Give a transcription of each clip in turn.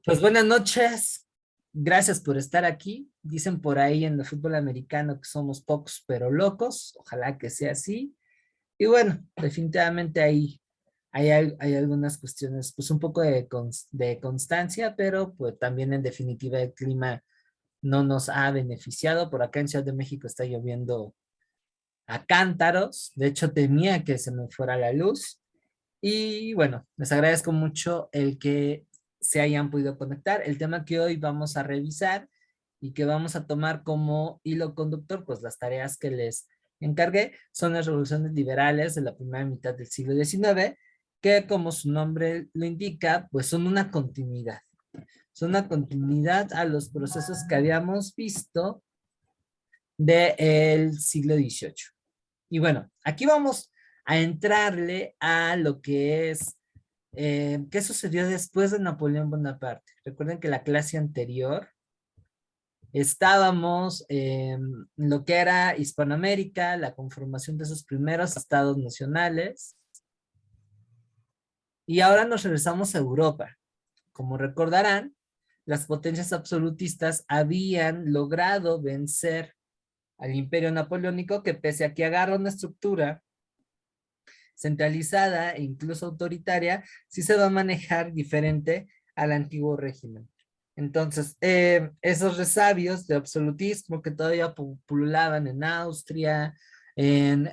Pues buenas noches, gracias por estar aquí. Dicen por ahí en el fútbol americano que somos pocos pero locos, ojalá que sea así. Y bueno, definitivamente hay algunas cuestiones, pues un poco de constancia, pero pues también en definitiva el clima no nos ha beneficiado. Por acá en Ciudad de México está lloviendo a cántaros, de hecho temía que se me fuera la luz. Y bueno, les agradezco mucho el que se hayan podido conectar. El tema que hoy vamos a revisar y que vamos a tomar como hilo conductor, pues las tareas que les encargué son las revoluciones liberales de la primera mitad del siglo XIX, que como su nombre lo indica, pues son una continuidad. Son una continuidad a los procesos que habíamos visto del siglo XVIII. Y bueno, aquí vamos a entrarle a lo que es qué sucedió después de Napoleón Bonaparte. Recuerden que la clase anterior estábamos en lo que era Hispanoamérica, la conformación de sus primeros estados nacionales, y ahora nos regresamos a Europa. Como recordarán, las potencias absolutistas habían logrado vencer al imperio napoleónico, que pese a que agarra una estructura centralizada e incluso autoritaria, sí se va a manejar diferente al antiguo régimen. Entonces, esos resabios de absolutismo que todavía pululaban en Austria, en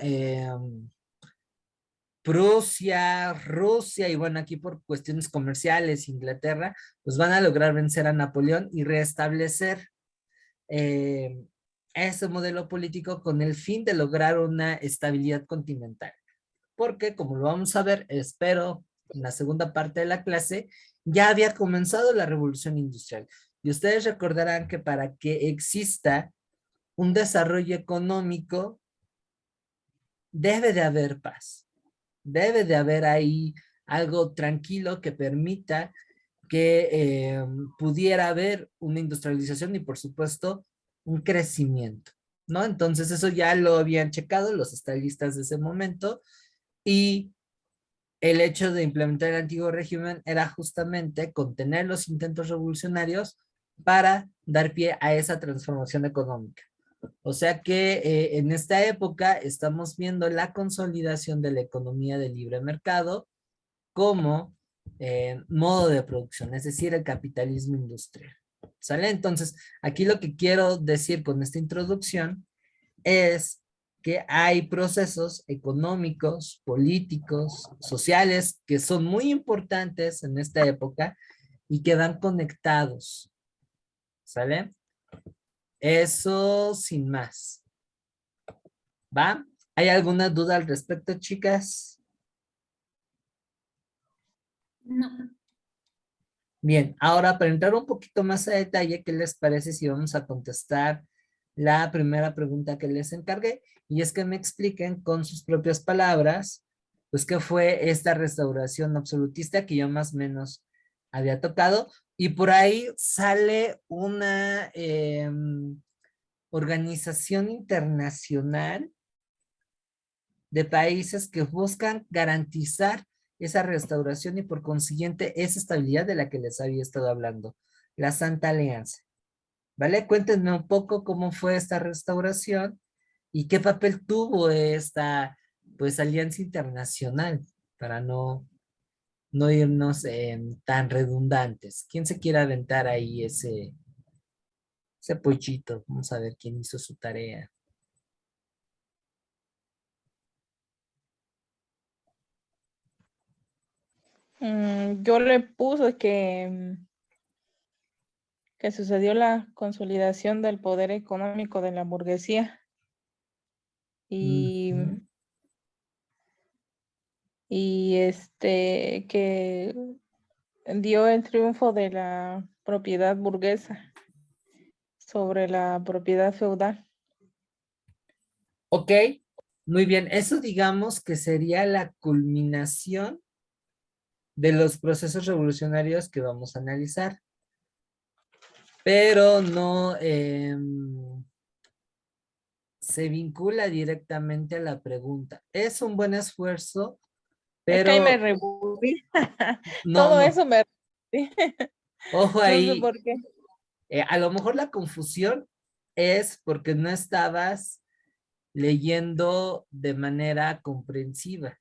Prusia, Rusia, y bueno, aquí por cuestiones comerciales, Inglaterra, pues van a lograr vencer a Napoleón y restablecer eh, ese modelo político con el fin de lograr una estabilidad continental. Porque como lo vamos a ver, espero, en la segunda parte de la clase, ya había comenzado la revolución industrial. Y ustedes recordarán que para que exista un desarrollo económico, debe de haber paz. Debe de haber ahí algo tranquilo que permita que pudiera haber una industrialización y por supuesto un crecimiento, ¿no? Entonces eso ya lo habían checado los estadistas de ese momento y el hecho de implementar el antiguo régimen era justamente contener los intentos revolucionarios para dar pie a esa transformación económica. O sea que en esta época estamos viendo la consolidación de la economía de libre mercado como modo de producción, es decir, el capitalismo industrial. ¿Sale? Entonces, aquí lo que quiero decir con esta introducción es que hay procesos económicos, políticos, sociales, que son muy importantes en esta época y que van conectados, ¿sale? Eso sin más, ¿va? ¿Hay alguna duda al respecto, chicas? No. Bien, ahora para entrar un poquito más a detalle, ¿qué les parece si vamos a contestar la primera pregunta que les encargué? Y es que me expliquen con sus propias palabras, pues qué fue esta restauración absolutista que yo más o menos había tocado. Y por ahí sale una organización internacional de países que buscan garantizar esa restauración y por consiguiente esa estabilidad de la que les había estado hablando, la Santa Alianza. ¿Vale? Cuéntenme un poco cómo fue esta restauración y qué papel tuvo esta, pues, alianza internacional para no irnos tan redundantes. ¿Quién se quiere aventar ahí ese pollito? Vamos a ver quién hizo su tarea. Yo le puse que sucedió la consolidación del poder económico de la burguesía y, Ujú. que dio el triunfo de la propiedad burguesa sobre la propiedad feudal. Ok, muy bien. Eso digamos que sería la culminación de los procesos revolucionarios que vamos a analizar, pero no se vincula directamente a la pregunta. Es un buen esfuerzo, Es que ahí me pero revolví. no, Todo no. eso me revolví. Ojo No sé ahí, por qué. a lo mejor la confusión es porque no estabas leyendo de manera comprensiva.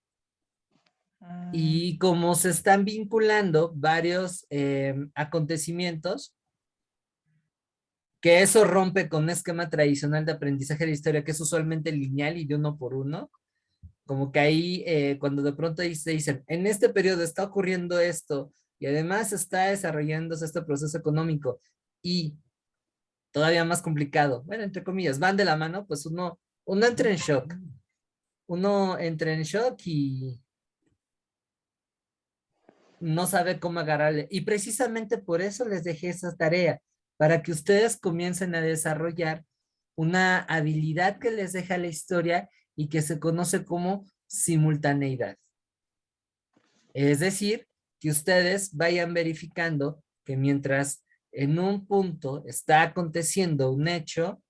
Ah, Y como se están vinculando varios acontecimientos, que eso rompe con un esquema tradicional de aprendizaje de historia, que es usualmente lineal y de uno por uno, como que ahí cuando de pronto ahí se dicen, en este periodo está ocurriendo esto y además está desarrollándose este proceso económico y todavía más complicado, bueno, entre comillas, van de la mano, pues uno entra en shock, uno entra en shock y no sabe cómo agarrarle. Y precisamente por eso les dejé esa tarea, para que ustedes comiencen a desarrollar una habilidad que les deja la historia y que se conoce como simultaneidad. Es decir, que ustedes vayan verificando que mientras en un punto está aconteciendo un hecho,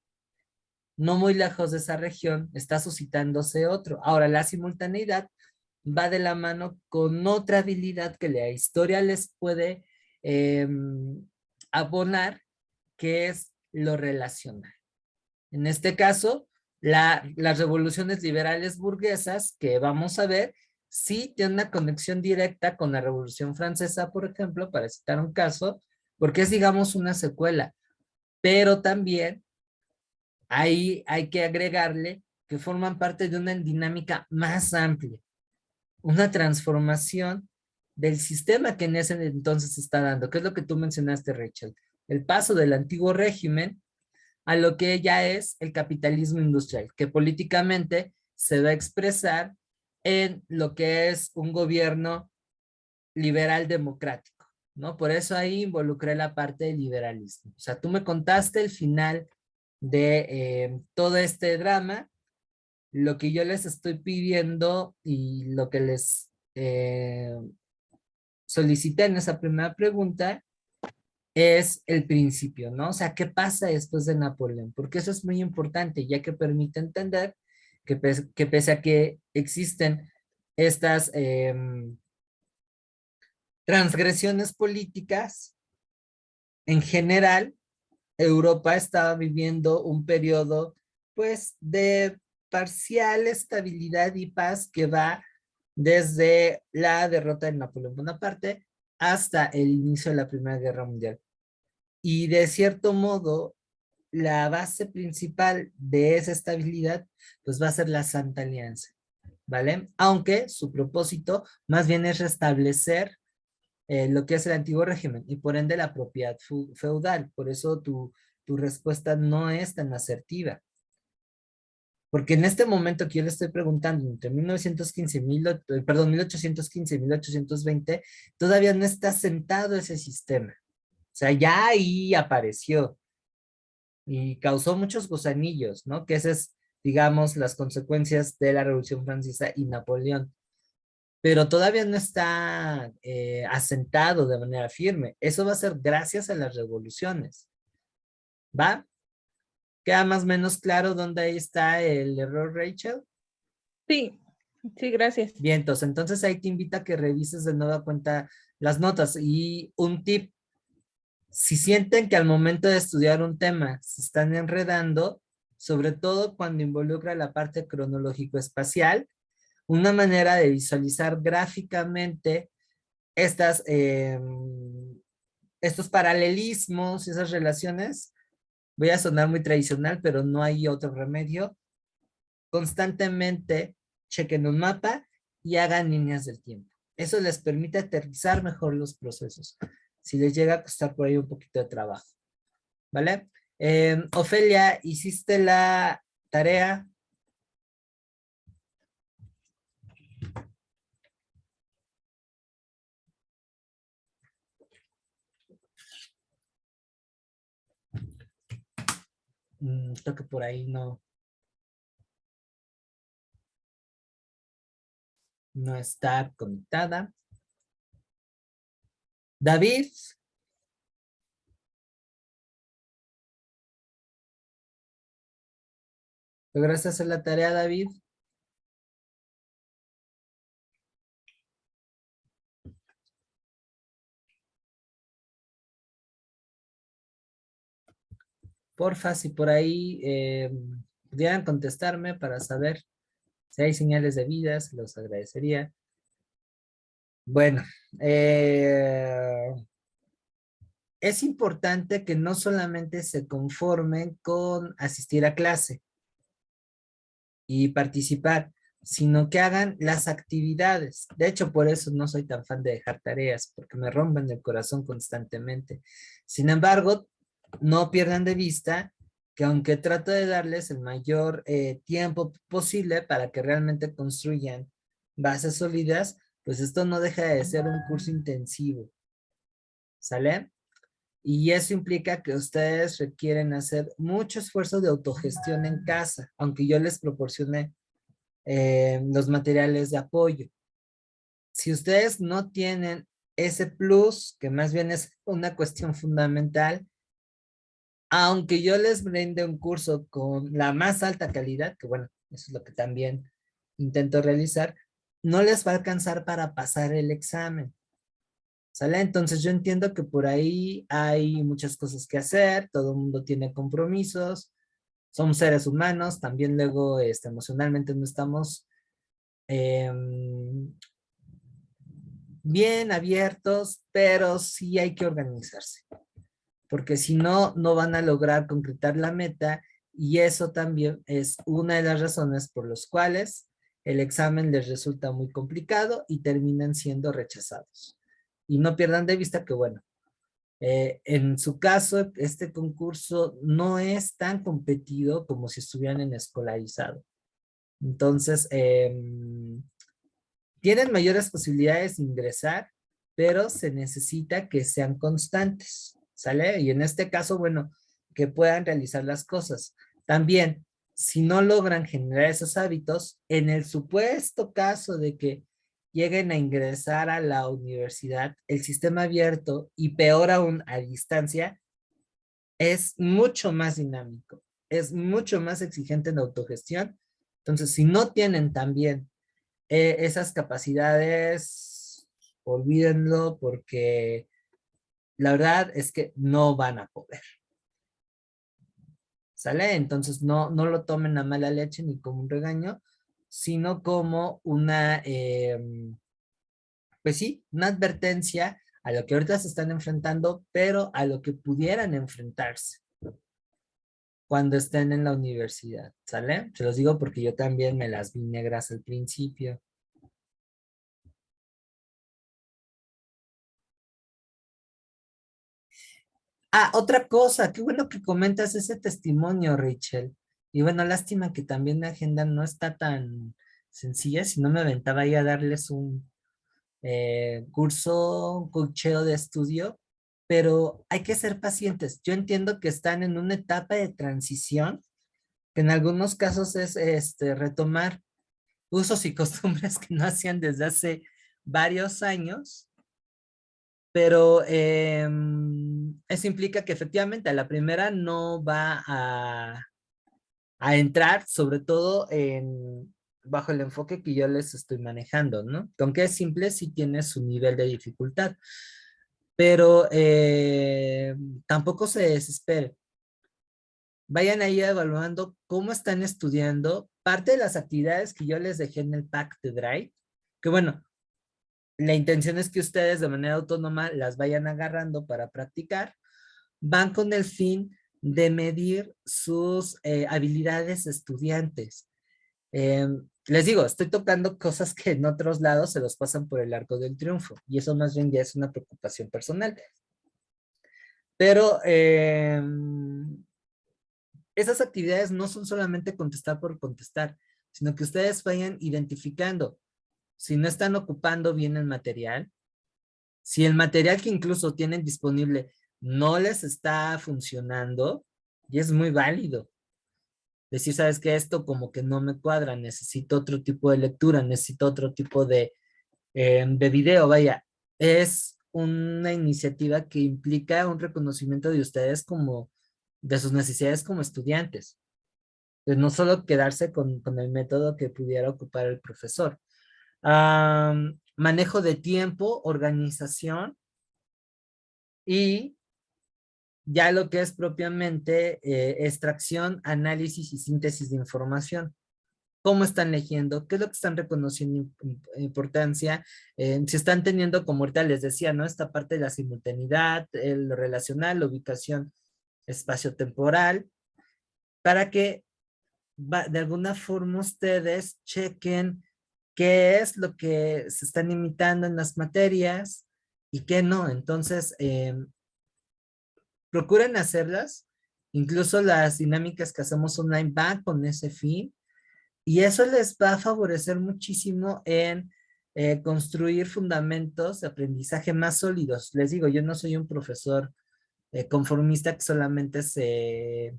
no muy lejos de esa región está suscitándose otro. Ahora, la simultaneidad va de la mano con otra habilidad que la historia les puede eh, abonar, que es lo relacional. En este caso, las revoluciones liberales burguesas que vamos a ver, sí tienen una conexión directa con la Revolución Francesa, por ejemplo, para citar un caso, porque es, digamos, una secuela, pero también ahí hay que agregarle que forman parte de una dinámica más amplia, una transformación del sistema que en ese entonces se está dando, que es lo que tú mencionaste, Rachel, el paso del antiguo régimen a lo que ya es el capitalismo industrial, que políticamente se va a expresar en lo que es un gobierno liberal democrático, ¿no? Por eso ahí involucré la parte del liberalismo. O sea, tú me contaste el final de todo este drama, lo que yo les estoy pidiendo y lo que les solicité en esa primera pregunta es el principio, ¿no? O sea, ¿qué pasa después de Napoleón? Porque eso es muy importante, ya que permite entender que pese a que existen estas transgresiones políticas, en general, Europa estaba viviendo un periodo, pues, de parcial estabilidad y paz que va desde la derrota de Napoleón Bonaparte hasta el inicio de la Primera Guerra Mundial. Y de cierto modo, la base principal de esa estabilidad, pues va a ser la Santa Alianza, ¿vale? Aunque su propósito más bien es restablecer lo que es el antiguo régimen y por ende la propiedad feudal. Por eso tu respuesta no es tan asertiva. Porque en este momento que yo le estoy preguntando, entre 1915, perdón, 1815 y 1820, todavía no está sentado ese sistema. O sea, ya ahí apareció y causó muchos gusanillos, ¿no? Que esas es, digamos, las consecuencias de la Revolución Francesa y Napoleón. Pero todavía no está asentado de manera firme. Eso va a ser gracias a las revoluciones, ¿va? ¿Queda más o menos claro dónde ahí está el error, Rachel? sí, sí, gracias. Bien, entonces ahí te invito a que revises de nueva cuenta las notas. Y un tip, si sienten que al momento de estudiar un tema se están enredando, sobre todo cuando involucra la parte cronológico-espacial, una manera de visualizar gráficamente estas, estos paralelismos, esas relaciones, voy a sonar muy tradicional, pero no hay otro remedio. Constantemente chequen un mapa y hagan líneas del tiempo. Eso les permite aterrizar mejor los procesos. Si les llega a costar por ahí un poquito de trabajo, ¿vale? Ofelia, ¿hiciste la tarea? Creo que por ahí no está conectada. David, ¿lograste hacer la tarea, David? porfa, si por ahí pudieran contestarme para saber si hay señales de vida, se los agradecería. Bueno, es importante que no solamente se conformen con asistir a clase y participar, sino que hagan las actividades. De hecho, por eso no soy tan fan de dejar tareas, porque me rompen el corazón constantemente. Sin embargo, no pierdan de vista que aunque trato de darles el mayor tiempo posible para que realmente construyan bases sólidas, pues esto no deja de ser un curso intensivo, ¿sale? Y eso implica que ustedes requieren hacer mucho esfuerzo de autogestión en casa, aunque yo les proporcione los materiales de apoyo. Si ustedes no tienen ese plus, que más bien es una cuestión fundamental, aunque yo les brinde un curso con la más alta calidad, que bueno, eso es lo que también intento realizar, no les va a alcanzar para pasar el examen. ¿Sale? Entonces yo entiendo que por ahí hay muchas cosas que hacer, todo el mundo tiene compromisos, somos seres humanos, también luego emocionalmente no estamos bien abiertos, pero sí hay que organizarse, porque si no, no van a lograr concretar la meta y eso también es una de las razones por las cuales el examen les resulta muy complicado y terminan siendo rechazados. Y no pierdan de vista que, bueno, en su caso, este concurso no es tan competido como si estuvieran en escolarizado. Entonces, tienen mayores posibilidades de ingresar, pero se necesita que sean constantes, ¿sale? Y en este caso, bueno, que puedan realizar las cosas. También, si no logran generar esos hábitos, en el supuesto caso de que lleguen a ingresar a la universidad, el sistema abierto y peor aún a distancia, es mucho más dinámico, es mucho más exigente en autogestión. Entonces, si no tienen también esas capacidades, olvídenlo porque la verdad es que no van a poder. ¿Sale? Entonces no lo tomen a mala leche ni como un regaño, sino como una, pues sí, una advertencia a lo que ahorita se están enfrentando, pero a lo que pudieran enfrentarse cuando estén en la universidad, ¿sale? Se los digo porque yo también me las vi negras al principio. Ah, otra cosa, qué bueno que comentas ese testimonio, Rachel. Y bueno, lástima que también la agenda no está tan sencilla, si no me aventaba ahí a darles un curso, un cocheo de estudio, pero hay que ser pacientes. Yo entiendo que están en una etapa de transición, que en algunos casos es retomar usos y costumbres que no hacían desde hace varios años, pero eso implica que efectivamente a la primera no va a entrar, sobre todo bajo el enfoque que yo les estoy manejando, ¿no? Aunque es simple, sí tiene su nivel de dificultad, pero tampoco se desesperen. Vayan ahí evaluando cómo están estudiando. Parte de las actividades que yo les dejé en el pack de Drive, que bueno, la intención es que ustedes de manera autónoma las vayan agarrando para practicar, van con el fin de medir sus habilidades estudiantes. Les digo, estoy tocando cosas que en otros lados se los pasan por el arco del triunfo y eso más bien ya es una preocupación personal. Pero esas actividades no son solamente contestar por contestar, sino que ustedes vayan identificando si no están ocupando bien el material, si el material que incluso tienen disponible no les está funcionando, y es muy válido. Decir, sabes que esto como que no me cuadra, necesito otro tipo de lectura, necesito otro tipo de video, vaya. Es una iniciativa que implica un reconocimiento de ustedes como, de sus necesidades como estudiantes. De no solo quedarse con el método que pudiera ocupar el profesor. Manejo de tiempo, organización y ya lo que es propiamente extracción, análisis y síntesis de información. ¿Cómo están leyendo? ¿Qué es lo que están reconociendo importancia? Si están teniendo, como ahorita les decía, ¿no? Esta parte de la simultaneidad, lo relacional, la ubicación espacio-temporal, para que de alguna forma ustedes chequen qué es lo que se están imitando en las materias y qué no. Entonces, procuren hacerlas. Incluso las dinámicas que hacemos online van con ese fin. Y eso les va a favorecer muchísimo en construir fundamentos de aprendizaje más sólidos. Les digo, yo no soy un profesor conformista que solamente se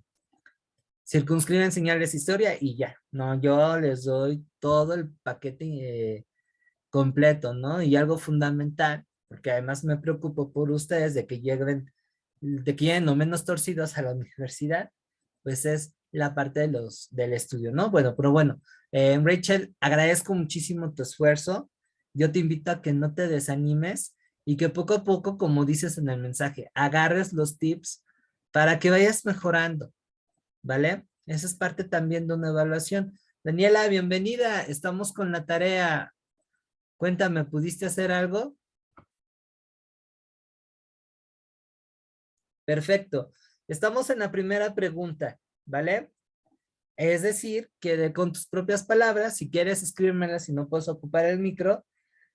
circunscribe a enseñarles historia y ya. No, yo les doy todo el paquete completo, ¿no? Y algo fundamental, porque además me preocupo por ustedes de que lleguen no menos torcidos a la universidad, pues es la parte de del estudio, ¿no? Bueno, pero bueno, Rachel, agradezco muchísimo tu esfuerzo. Yo te invito a que no te desanimes y que poco a poco, como dices en el mensaje, agarres los tips para que vayas mejorando, ¿vale? Esa es parte también de una evaluación. Daniela, bienvenida. Estamos con la tarea. Cuéntame, ¿pudiste hacer algo? Perfecto. Estamos en la primera pregunta, ¿vale? Es decir, que con tus propias palabras, si quieres escríbemelas si no puedes ocupar el micro,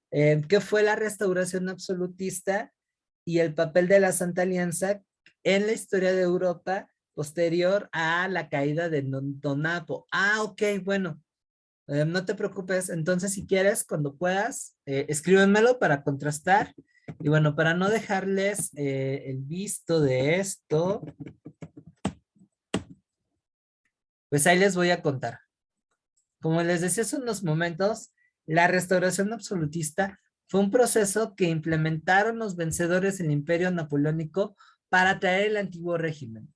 ¿qué fue la restauración absolutista y el papel de la Santa Alianza en la historia de Europa posterior a la caída de Donapo? Ah, ok, bueno, no te preocupes. Entonces, si quieres, cuando puedas, escríbenmelo para contrastar. Y bueno, para no dejarles el visto de esto, pues ahí les voy a contar. Como les decía hace unos momentos, la restauración absolutista fue un proceso que implementaron los vencedores del Imperio Napoleónico para traer el antiguo régimen.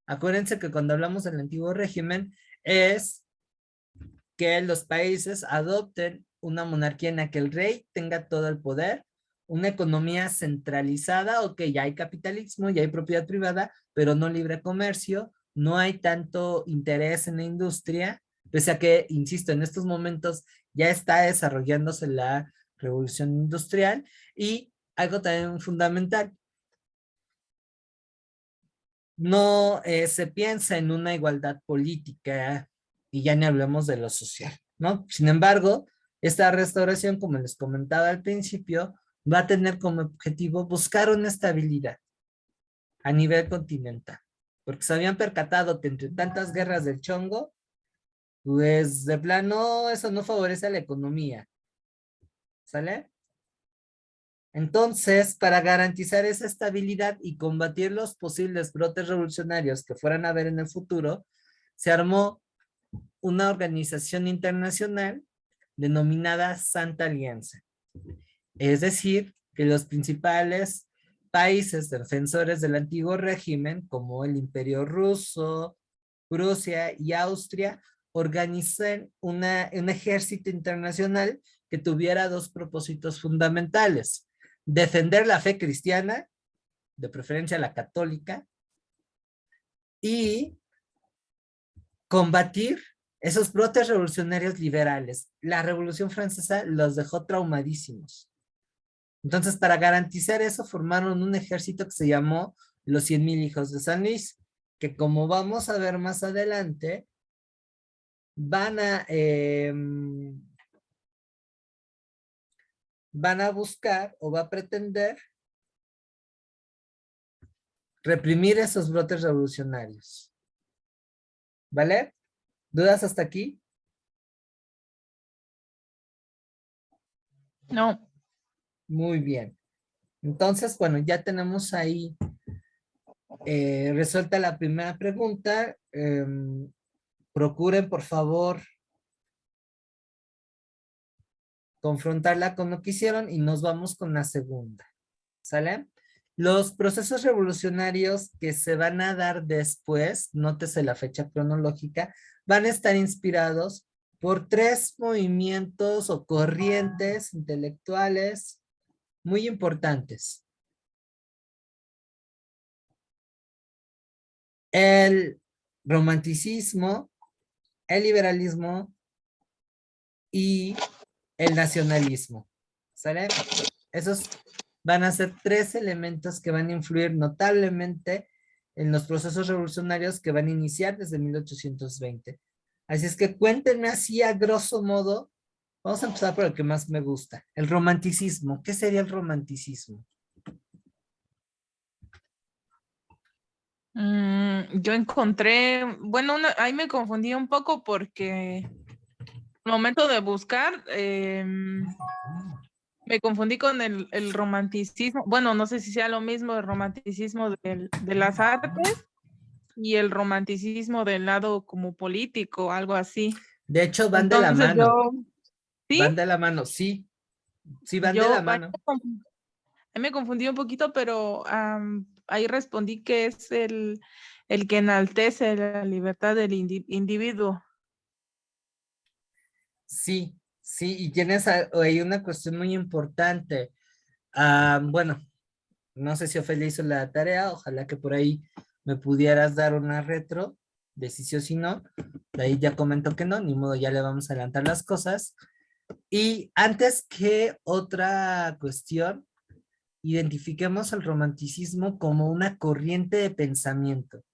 Acuérdense que cuando hablamos del antiguo régimen es que los países adopten una monarquía en la que el rey tenga todo el poder, una economía centralizada, ok, ya hay capitalismo, ya hay propiedad privada, pero no libre comercio, no hay tanto interés en la industria, pese a que, insisto, en estos momentos ya está desarrollándose la revolución industrial y algo también fundamental, no se piensa en una igualdad política y ya ni hablemos de lo social, ¿no? Sin embargo, esta restauración, como les comentaba al principio, va a tener como objetivo buscar una estabilidad a nivel continental, porque se habían percatado que entre tantas guerras del chongo, pues de plano eso no favorece a la economía, ¿sale? Entonces, para garantizar esa estabilidad y combatir los posibles brotes revolucionarios que fueran a haber en el futuro, se armó una organización internacional denominada Santa Alianza. Es decir, que los principales países defensores del antiguo régimen, como el Imperio Ruso, Prusia y Austria, organizan un ejército internacional que tuviera dos propósitos fundamentales: defender la fe cristiana, de preferencia la católica, y combatir esos brotes revolucionarios liberales. La Revolución Francesa los dejó traumadísimos. Entonces, para garantizar eso, formaron un ejército que se llamó los 100,000 hijos de San Luis, que como vamos a ver más adelante, van a buscar o va a pretender reprimir esos brotes revolucionarios. ¿Vale? ¿Dudas hasta aquí? No. Muy bien. Entonces, bueno, ya tenemos ahí resuelta la primera pregunta. Procuren, por favor, confrontarla con lo que hicieron y nos vamos con la segunda. ¿Sale? Los procesos revolucionarios que se van a dar después, nótese la fecha cronológica, van a estar inspirados por tres movimientos o corrientes intelectuales muy importantes. el romanticismo, el liberalismo y el nacionalismo. ¿Sale? Esos van a ser tres elementos que van a influir notablemente en los procesos revolucionarios que van a iniciar desde 1820. Así es que cuéntenme así a grosso modo. Vamos a empezar por el que más me gusta, el romanticismo. ¿Qué sería el romanticismo? Yo encontré, bueno, ahí me confundí un poco porque al momento de buscar, me confundí con el romanticismo. Bueno, no sé si sea lo mismo el romanticismo de las artes y el romanticismo del lado como político, algo así. De hecho, van de la Entonces mano. sí, Van de la mano, sí. Sí, van de la yo mano. ahí me confundí un poquito, pero ahí respondí que es el que enaltece la libertad del individuo. Sí, sí, y tienes ahí una cuestión muy importante. Bueno, no sé si Ofelia hizo la tarea, ojalá que por ahí me pudieras dar una retro de si sí o si no. De ahí ya comento que no, ni modo, ya le vamos a adelantar las cosas. Y antes que otra cuestión, identifiquemos el romanticismo como una corriente de pensamiento,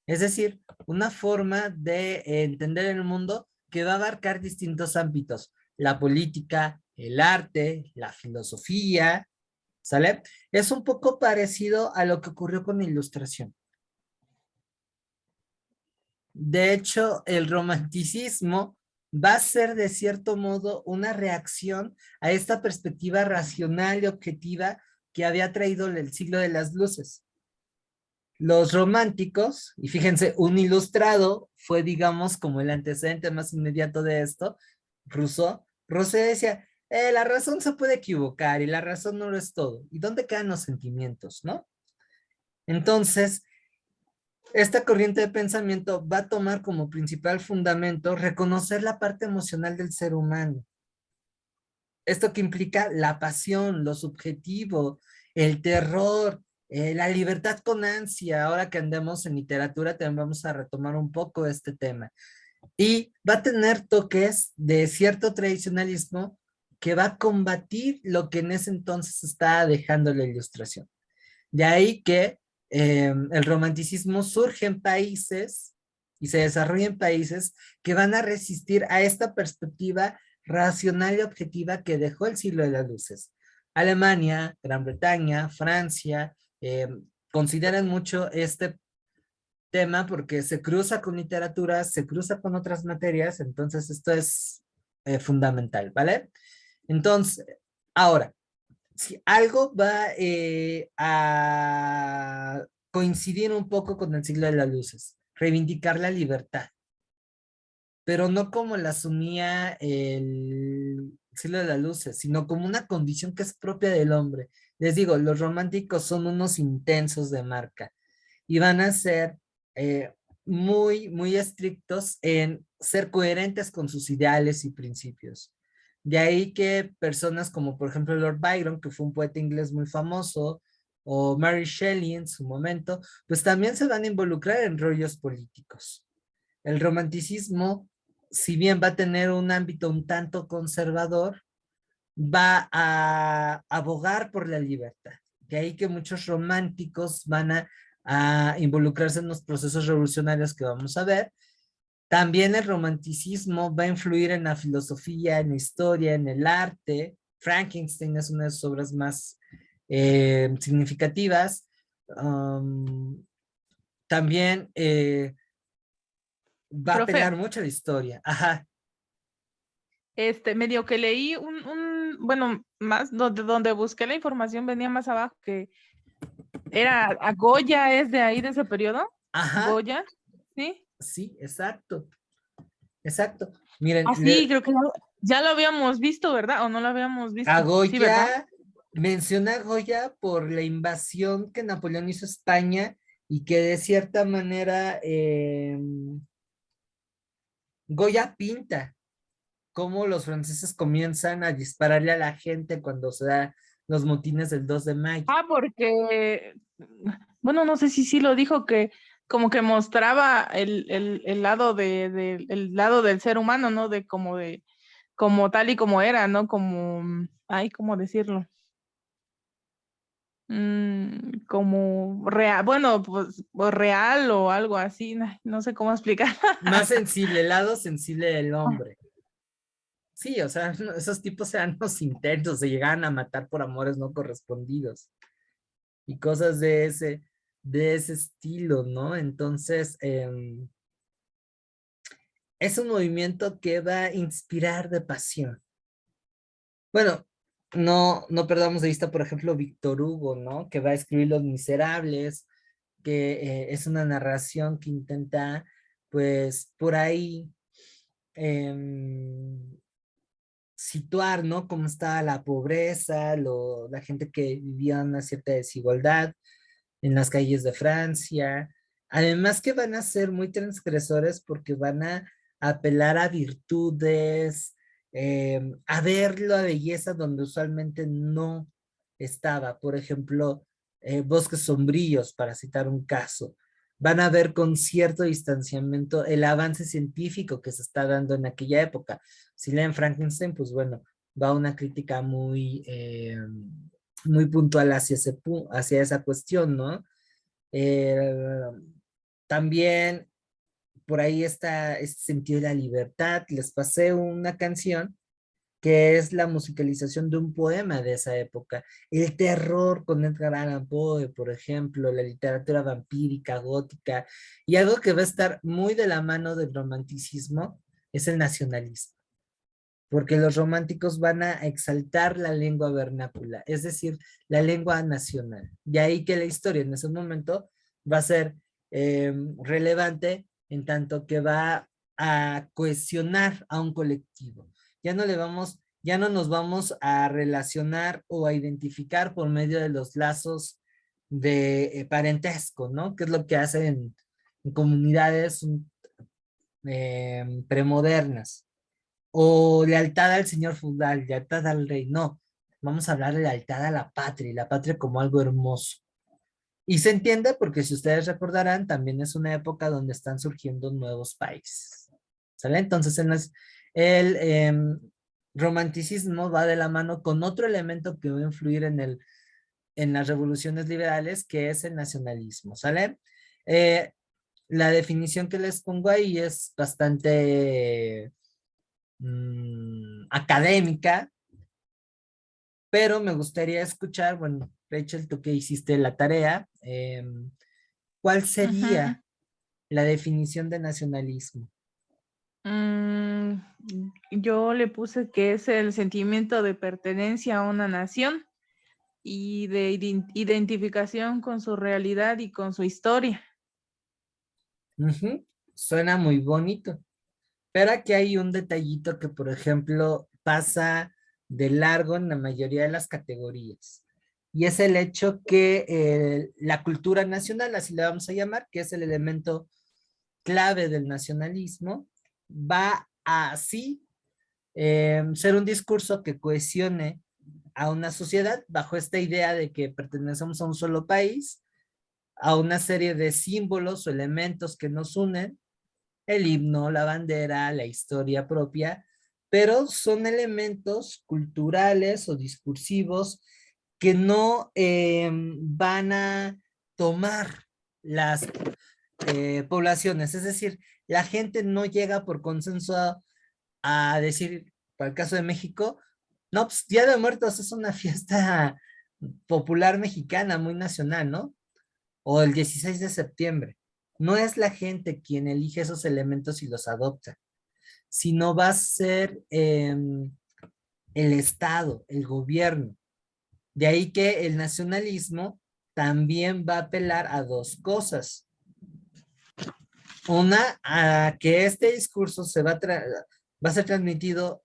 es decir, una forma de entender el mundo que va a abarcar distintos ámbitos, la política, el arte, la filosofía, ¿sale? Es un poco parecido a lo que ocurrió con la Ilustración. De hecho, el romanticismo va a ser de cierto modo una reacción a esta perspectiva racional y objetiva que había traído el siglo de las luces. Los románticos, y fíjense, un ilustrado fue, digamos, como el antecedente más inmediato de esto, Rousseau. Rousseau decía, la razón se puede equivocar y la razón no lo es todo. ¿Y dónde quedan los sentimientos, no? Entonces, esta corriente de pensamiento va a tomar como principal fundamento reconocer la parte emocional del ser humano. Esto que implica la pasión, lo subjetivo, el terror, la libertad con ansia. Ahora que andemos en literatura, también vamos a retomar un poco este tema. Y va a tener toques de cierto tradicionalismo que va a combatir lo que en ese entonces estaba dejando la Ilustración. De ahí que el romanticismo surge en países y se desarrolla en países que van a resistir a esta perspectiva racional y objetiva que dejó el siglo de las luces. Alemania, Gran Bretaña, Francia, consideran mucho este tema porque se cruza con literatura, se cruza con otras materias, entonces esto es fundamental, ¿vale? Entonces, ahora, si algo va a coincidir un poco con el siglo de las luces, reivindicar la libertad, pero no como la asumía el siglo de las luces, sino como una condición que es propia del hombre. Les digo, los románticos son unos intensos de marca y van a ser eh, muy, muy estrictos en ser coherentes con sus ideales y principios. De ahí que personas como por ejemplo Lord Byron, que fue un poeta inglés muy famoso, o Mary Shelley en su momento, pues también se van a involucrar en rollos políticos. El romanticismo, si bien va a tener un ámbito un tanto conservador, va a abogar por la libertad. De ahí que muchos románticos van a involucrarse en los procesos revolucionarios que vamos a ver. También el romanticismo va a influir en la filosofía, en la historia, en el arte. Frankenstein es una de sus obras más significativas. También va a Profe, pegar mucho la historia. Ajá. medio que leí bueno, más donde busqué la información venía más abajo que era a Goya, es de ahí, de ese periodo. Ajá. Goya, ¿sí? Sí, exacto. Exacto. Miren, Ah, sí, creo que ya lo habíamos visto, ¿verdad? ¿O no lo habíamos a visto? Sí, ¿verdad? Goya, menciona a Goya por la invasión que Napoleón hizo a España y que de cierta manera Goya pinta cómo los franceses comienzan a dispararle a la gente cuando se da los motines del 2 de mayo. Ah, porque, bueno, no sé si sí lo dijo que como que mostraba el lado el lado del ser humano, ¿no? Como tal y como era, ¿no? Como, ay, ¿cómo decirlo? Como real, bueno, pues real o algo así, no sé cómo explicar. Más sensible, el lado sensible del hombre. Sí, o sea, esos tipos eran los intentos, se llegaban a matar por amores no correspondidos y cosas de ese estilo, ¿no? Entonces, es un movimiento que va a inspirar de pasión. Bueno, no perdamos de vista, por ejemplo, Víctor Hugo, ¿no? Que va a escribir Los Miserables, que es una narración que intenta, pues, por ahí em, situar, ¿no? Cómo estaba la pobreza, la gente que vivía una cierta desigualdad en las calles de Francia. Además que van a ser muy transgresores porque van a apelar a virtudes, a ver la belleza donde usualmente no estaba. Por ejemplo, bosques sombríos, para citar un caso. Van a ver con cierto distanciamiento el avance científico que se está dando en aquella época. Si leen Frankenstein, pues bueno, va una crítica muy puntual hacia, hacia esa cuestión, ¿no? Eh, También por ahí está este sentido de la libertad. Les pasé una canción que es la musicalización de un poema de esa época. El terror con Edgar Allan Poe, por ejemplo, la literatura vampírica, gótica, y algo que va a estar muy de la mano del romanticismo es el nacionalismo, porque los románticos van a exaltar la lengua vernácula, es decir, la lengua nacional. Y ahí que la historia en ese momento va a ser relevante en tanto que va a cohesionar a un colectivo. Ya no nos vamos a relacionar o a identificar por medio de los lazos de parentesco, ¿no? Que es lo que hacen en comunidades premodernas o lealtad al señor feudal, lealtad al rey. No, vamos a hablar de lealtad a la patria, y la patria como algo hermoso. Y se entiende porque si ustedes recordarán, también es una época donde están surgiendo nuevos países. ¿Sale? Entonces, el romanticismo va de la mano con otro elemento que va a influir en las revoluciones liberales, que es el nacionalismo. ¿Sale? Eh, la definición que les pongo ahí es bastante académica, pero me gustaría escuchar, bueno, Rachel, tú que hiciste la tarea, ¿cuál Ujú. sería la definición de nacionalismo? Mm, yo le puse que es el sentimiento de pertenencia a una nación y de identificación con su realidad y con su historia. Ujú, suena muy bonito, pero aquí hay un detallito que, por ejemplo, pasa de largo en la mayoría de las categorías. Y es el hecho que la cultura nacional, así le vamos a llamar, que es el elemento clave del nacionalismo, va a así ser un discurso que cohesione a una sociedad bajo esta idea de que pertenecemos a un solo país, a una serie de símbolos o elementos que nos unen, el himno, la bandera, la historia propia, pero son elementos culturales o discursivos que no van a tomar las poblaciones, es decir, la gente no llega por consenso a decir, para el caso de México, no, pues Día de Muertos es una fiesta popular mexicana, muy nacional, ¿no? O el 16 de septiembre. No es la gente quien elige esos elementos y los adopta, sino va a ser el Estado, el gobierno. De ahí que el nacionalismo también va a apelar a dos cosas. Una, a que este discurso va a ser transmitido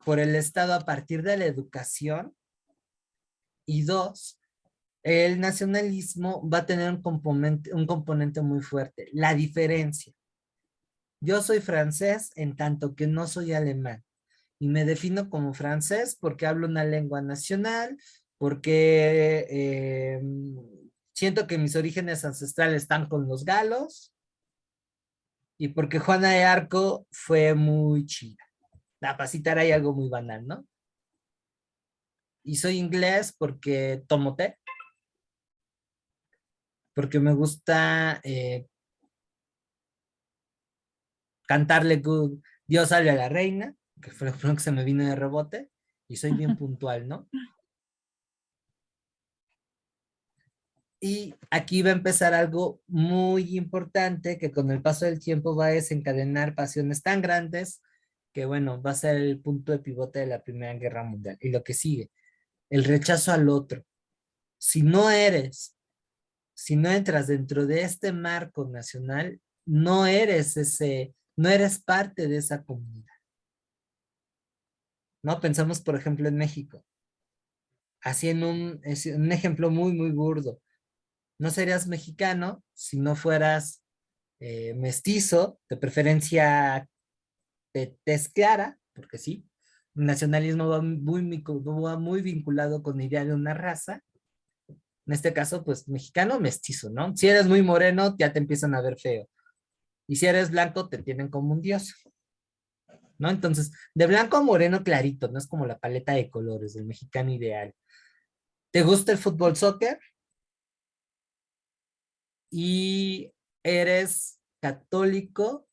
por el Estado a partir de la educación. Y dos, el nacionalismo va a tener un componente muy fuerte, la diferencia. Yo soy francés en tanto que no soy alemán y me defino como francés porque hablo una lengua nacional, porque siento que mis orígenes ancestrales están con los galos y porque Juana de Arco fue muy chida. La pasita hay algo muy banal, ¿no? Y soy inglés porque tomo té, porque me gusta cantarle good, Dios salve a la reina, que fue lo primero que se me vino de rebote, y soy bien puntual, ¿no? Y aquí va a empezar algo muy importante que con el paso del tiempo va a desencadenar pasiones tan grandes que, bueno, va a ser el punto de pivote de la Primera Guerra Mundial. Y lo que sigue, el rechazo al otro. Si no eres, si no entras dentro de este marco nacional, no eres ese, no eres parte de esa comunidad. ¿No? Pensamos, por ejemplo, en México. Así es un ejemplo muy, muy burdo. No serías mexicano si no fueras mestizo, de preferencia de tez clara, porque sí, el nacionalismo va muy vinculado con la idea de una raza, en este caso, pues mexicano mestizo, ¿no? Si eres muy moreno, ya te empiezan a ver feo, y si eres blanco, te tienen como un dios, ¿no? Entonces, de blanco a moreno clarito, no es como la paleta de colores del mexicano ideal. ¿Te gusta el fútbol soccer? Y eres católico,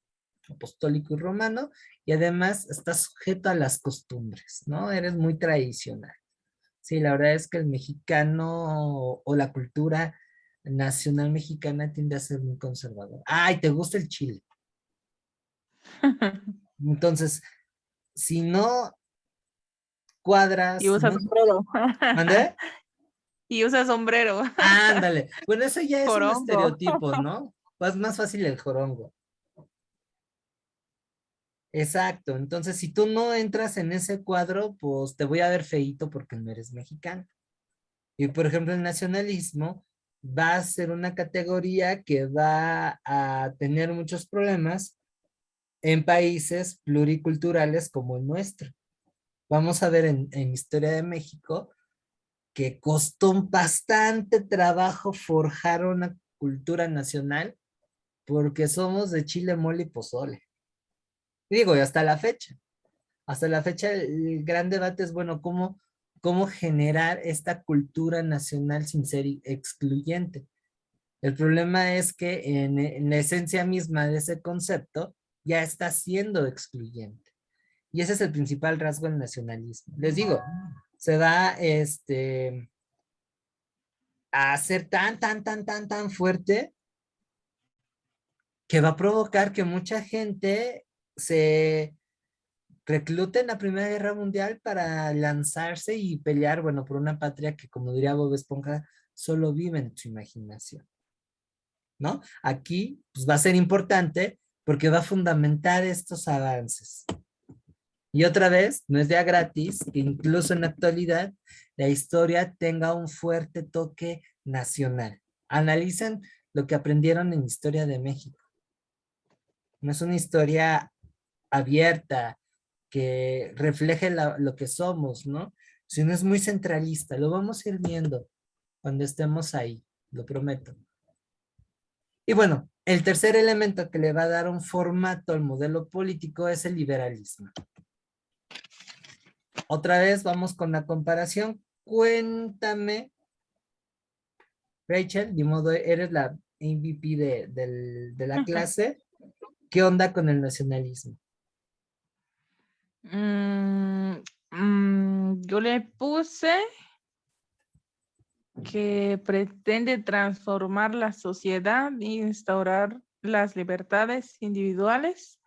apostólico y romano, y además estás sujeto a las costumbres, ¿no? Eres muy tradicional. Sí, la verdad es que el mexicano o la cultura nacional mexicana tiende a ser muy conservador. Ay, ¿te gusta el chile? Entonces, si no Y cuadras, si usa no... sombrero. ¿Mande? Y usa sombrero. Ándale. Bueno, eso ya es un Jorongo. estereotipo, ¿no? Pues más fácil el jorongo. Exacto, entonces si tú no entras en ese cuadro, pues te voy a ver feíto porque no eres mexicano. Y por ejemplo, el nacionalismo va a ser una categoría que va a tener muchos problemas en países pluriculturales como el nuestro. Vamos a ver en Historia de México que costó bastante trabajo forjar una cultura nacional porque somos de chile, mole y pozole. Y digo, y hasta la fecha el gran debate es, bueno, cómo generar esta cultura nacional sin ser excluyente. El problema es que en la esencia misma de ese concepto ya está siendo excluyente. Y ese es el principal rasgo del nacionalismo. Les digo, se va a hacer tan fuerte que va a provocar que mucha gente se recluta en la Primera Guerra Mundial para lanzarse y pelear, bueno, por una patria que, como diría Bob Esponja, solo vive en su imaginación, ¿no? Aquí, pues va a ser importante porque va a fundamentar estos avances. Y otra vez, no es ya gratis que incluso en la actualidad la historia tenga un fuerte toque nacional. Analicen lo que aprendieron en Historia de México. No es una historia abierta, que refleje lo que somos, ¿no? Sino es muy centralista. Lo vamos a ir viendo cuando estemos ahí, lo prometo. Y bueno, el tercer elemento que le va a dar un formato al modelo político es el liberalismo. Otra vez vamos con la comparación. Cuéntame, Rachel, de modo eres la MVP de la clase. ¿Qué onda con el nacionalismo? Yo le puse que pretende transformar la sociedad e instaurar las libertades individuales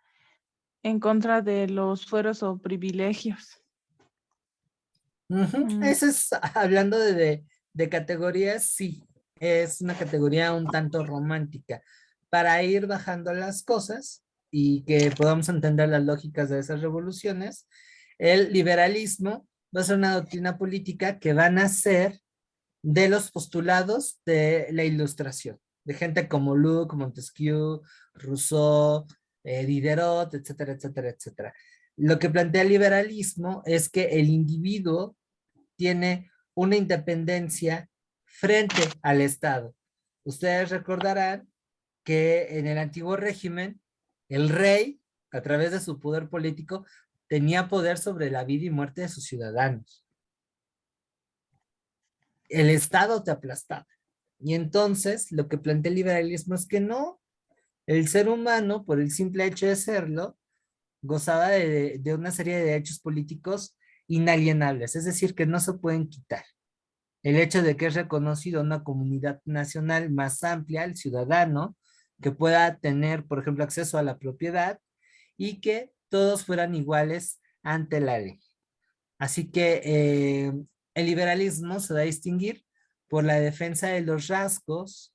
en contra de los fueros o privilegios. Eso es, hablando de categorías, sí, es una categoría un tanto romántica para ir bajando las cosas y que podamos entender las lógicas de esas revoluciones. El liberalismo va a ser una doctrina política que va a nacer de los postulados de la Ilustración, de gente como Luc, Montesquieu, Rousseau, Diderot, etcétera, etcétera, etcétera. Lo que plantea el liberalismo es que el individuo tiene una independencia frente al Estado. Ustedes recordarán que en el antiguo régimen, el rey, a través de su poder político, tenía poder sobre la vida y muerte de sus ciudadanos. El Estado te aplastaba. Y entonces, lo que plantea el liberalismo es que no, el ser humano, por el simple hecho de serlo, gozaba de una serie de derechos políticos inalienables, es decir, que no se pueden quitar. El hecho de que es reconocido una comunidad nacional más amplia, el ciudadano, que pueda tener, por ejemplo, acceso a la propiedad y que todos fueran iguales ante la ley. Así que el liberalismo se da a distinguir por la defensa de los rasgos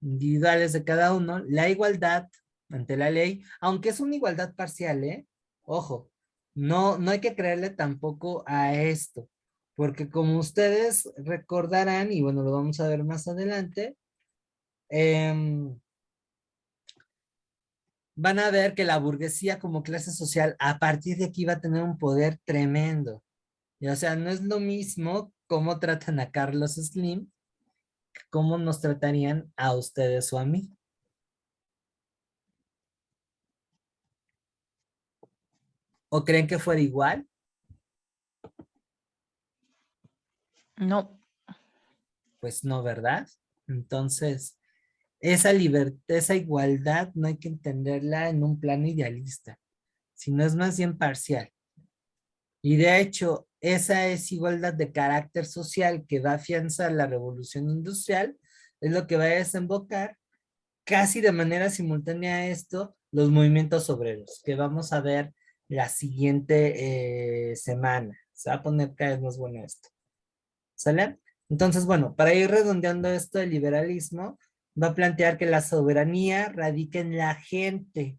individuales de cada uno, la igualdad ante la ley, aunque es una igualdad parcial, ¿eh? Ojo, no hay que creerle tampoco a esto, porque como ustedes recordarán, y bueno, lo vamos a ver más adelante, van a ver que la burguesía como clase social a partir de aquí va a tener un poder tremendo. Y, o sea, no es lo mismo cómo tratan a Carlos Slim, cómo nos tratarían a ustedes o a mí. ¿O creen que fuera igual? No. Pues no, ¿verdad? Entonces, esa libertad, esa igualdad no hay que entenderla en un plano idealista, sino es más bien parcial. Y de hecho, esa desigualdad de carácter social que va a afianzar la revolución industrial es lo que va a desembocar casi de manera simultánea a esto los movimientos obreros, que vamos a ver la siguiente semana. Se va a poner cada vez más bueno esto. ¿Sale? Entonces, bueno, para ir redondeando esto, el liberalismo va a plantear que la soberanía radica en la gente,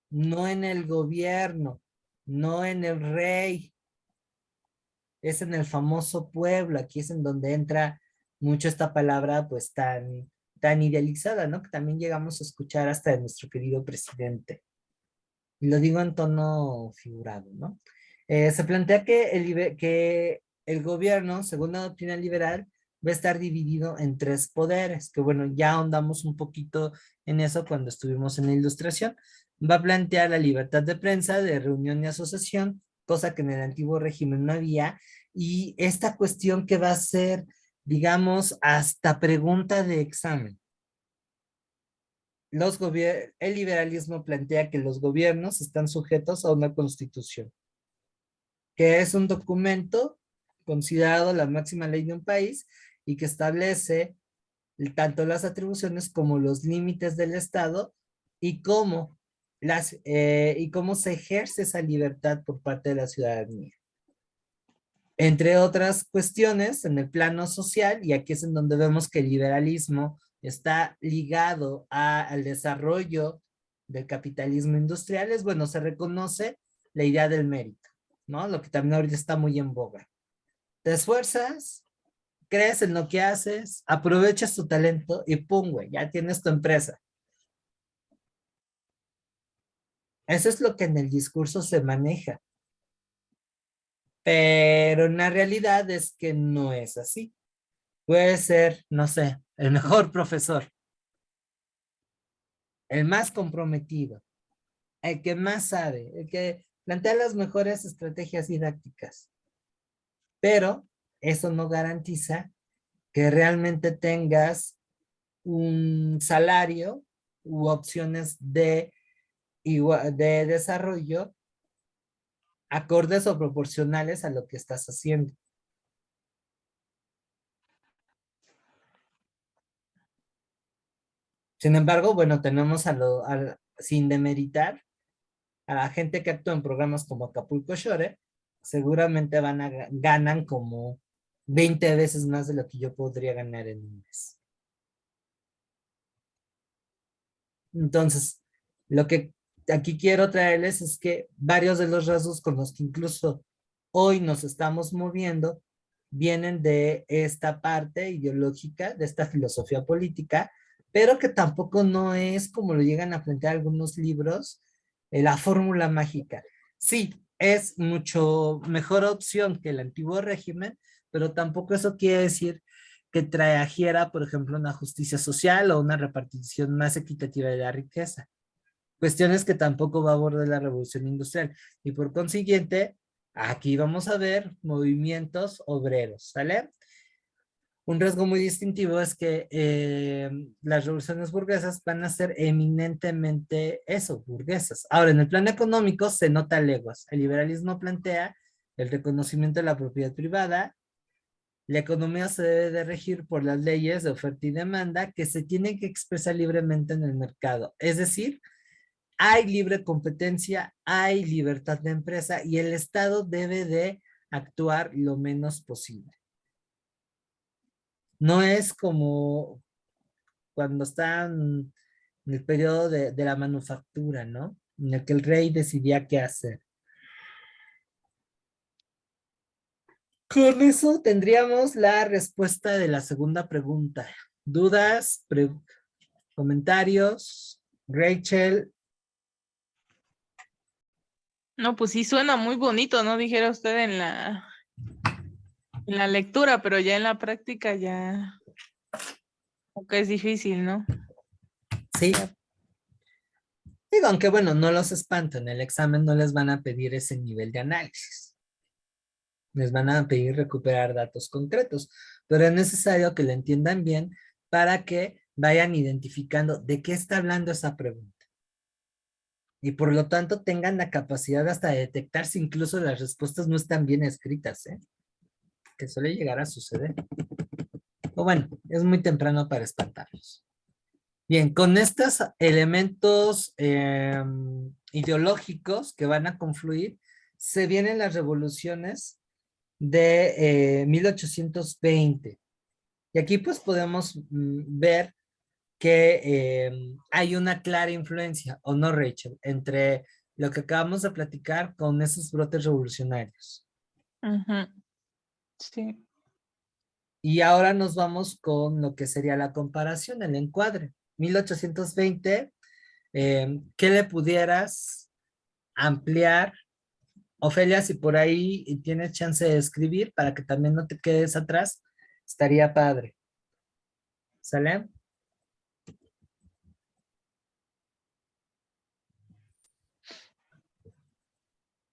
no en el gobierno, no en el rey, es en el famoso pueblo. Aquí es en donde entra mucho esta palabra pues tan idealizada, ¿no? Que también llegamos a escuchar hasta de nuestro querido presidente. Y lo digo en tono figurado, ¿no? Se plantea que el gobierno, según la doctrina liberal, va a estar dividido en tres poderes, que bueno, ya ahondamos un poquito en eso cuando estuvimos en la ilustración. Va a plantear la libertad de prensa, de reunión y asociación, cosa que en el antiguo régimen no había, y esta cuestión que va a ser, digamos, hasta pregunta de examen. El liberalismo plantea que los gobiernos están sujetos a una constitución, que es un documento considerado la máxima ley de un país y que establece tanto las atribuciones como los límites del Estado y y cómo se ejerce esa libertad por parte de la ciudadanía. Entre otras cuestiones, en el plano social, y aquí es en donde vemos que el liberalismo está ligado al desarrollo del capitalismo industrial, es bueno, se reconoce la idea del mérito, ¿no? Lo que también ahorita está muy en boga. Te esfuerzas, crees en lo que haces, aprovechas tu talento y pum, güey, ya tienes tu empresa. Eso es lo que en el discurso se maneja, pero en la realidad es que no es así. Puede ser, no sé, el mejor profesor, el más comprometido, el que más sabe, el que plantea las mejores estrategias didácticas, pero eso no garantiza que realmente tengas un salario u opciones de desarrollo acordes o proporcionales a lo que estás haciendo. Sin embargo, bueno, tenemos sin demeritar, a la gente que actúa en programas como Acapulco Shore, seguramente ganan como 20 veces más de lo que yo podría ganar en un mes. Entonces, lo que aquí quiero traerles es que varios de los rasgos con los que incluso hoy nos estamos moviendo vienen de esta parte ideológica, de esta filosofía política, pero que tampoco no es como lo llegan a plantear algunos libros, la fórmula mágica. Sí, es mucho mejor opción que el antiguo régimen, pero tampoco eso quiere decir que trajera, por ejemplo, una justicia social o una repartición más equitativa de la riqueza. Cuestiones que tampoco va a abordar la revolución industrial. Y por consiguiente, aquí vamos a ver movimientos obreros, ¿sale? Un rasgo muy distintivo es que las revoluciones burguesas van a ser eminentemente eso, burguesas. Ahora, en el plano económico se nota leguas. El liberalismo plantea el reconocimiento de la propiedad privada. La economía se debe de regir por las leyes de oferta y demanda que se tienen que expresar libremente en el mercado. Es decir, hay libre competencia, hay libertad de empresa y el Estado debe de actuar lo menos posible. No es como cuando están en el periodo de la manufactura, ¿no? En el que el rey decidía qué hacer. Con eso tendríamos la respuesta de la segunda pregunta. ¿Dudas? ¿Comentarios? Rachel. No, pues sí suena muy bonito, ¿no? Dijera usted en la lectura, pero ya en la práctica ya aunque es difícil, ¿no? Sí. Digo, aunque bueno, no los espanto, en el examen no les van a pedir ese nivel de análisis. Les van a pedir recuperar datos concretos, pero es necesario que lo entiendan bien para que vayan identificando de qué está hablando esa pregunta. Y por lo tanto tengan la capacidad hasta de detectar si incluso las respuestas no están bien escritas, ¿eh? Que suele llegar a suceder. O bueno, es muy temprano para espantarlos. Bien, con estos elementos ideológicos que van a confluir, se vienen las revoluciones de 1820. Y aquí pues podemos ver que hay una clara influencia, ¿o no, Rachel? Entre lo que acabamos de platicar con esos brotes revolucionarios. Ujú. Sí. Y ahora nos vamos con lo que sería la comparación, el encuadre. 1820, ¿qué le pudieras ampliar? Ofelia, si por ahí tienes chance de escribir para que también no te quedes atrás, estaría padre. ¿Sale?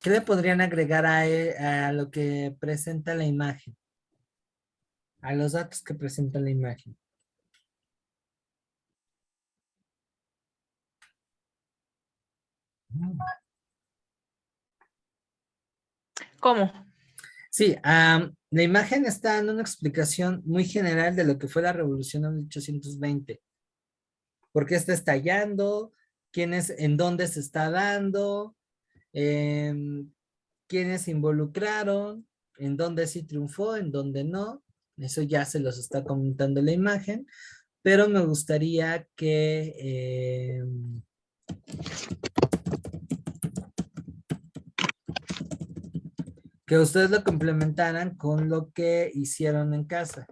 ¿Qué le podrían agregar a lo que presenta la imagen? A los datos que presenta la imagen. ¿Cómo? Sí, la imagen está dando una explicación muy general de lo que fue la Revolución de 1820. ¿Por qué está estallando? ¿En dónde se está dando? Em, ¿Quiénes se involucraron? ¿En dónde sí triunfó? ¿En dónde no? Eso ya se los está comentando la imagen, pero me gustaría que ustedes lo complementaran con lo que hicieron en casa.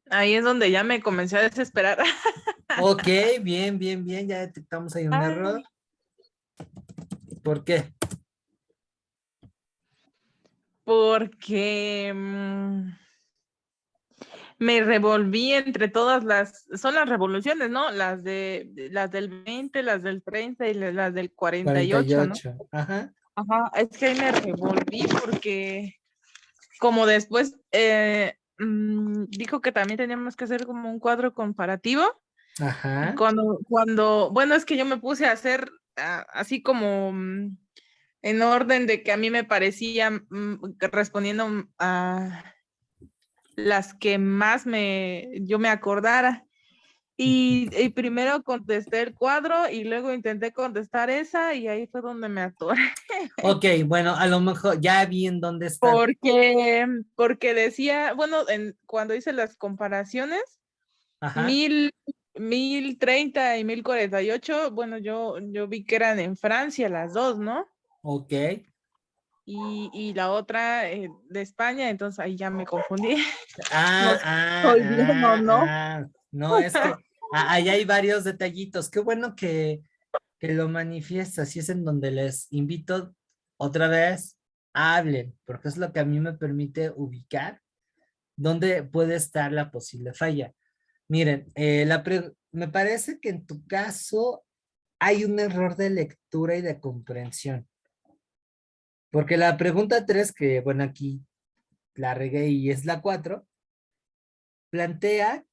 Ahí es donde ya me comencé a desesperar. Ok, bien, bien, bien, ya detectamos ahí un error. ¿Por qué? Porque me revolví entre todas son las revoluciones, ¿no? Las del 20, las del 30 y las del 48, ¿no? 48. Ajá. Ajá, es que ahí me revolví porque como después dijo que también teníamos que hacer como un cuadro comparativo. Y Ajá. bueno, es que yo me puse a hacer así como en orden de que a mí me parecía respondiendo a las que más yo me acordara. Y primero contesté el cuadro y luego intenté contestar esa y ahí fue donde me atoré. Ok, bueno, a lo mejor ya vi en dónde están. Porque decía, bueno, cuando hice las comparaciones, Ajá. 1030 y 1048, bueno, yo vi que eran en Francia las dos, ¿no? Ok. Y la otra de España, entonces ahí ya me confundí. No Ah, sé si ah, estoy bien o ah, no. ah. No, es que ahí hay varios detallitos. Qué bueno que lo manifiestas y es en donde les invito otra vez, hablen, porque es lo que a mí me permite ubicar ¿Dónde puede estar la posible falla? Miren, me parece que en tu caso hay un error de lectura y de comprensión. Porque la pregunta 3, que bueno, aquí la regué y es la 4, plantea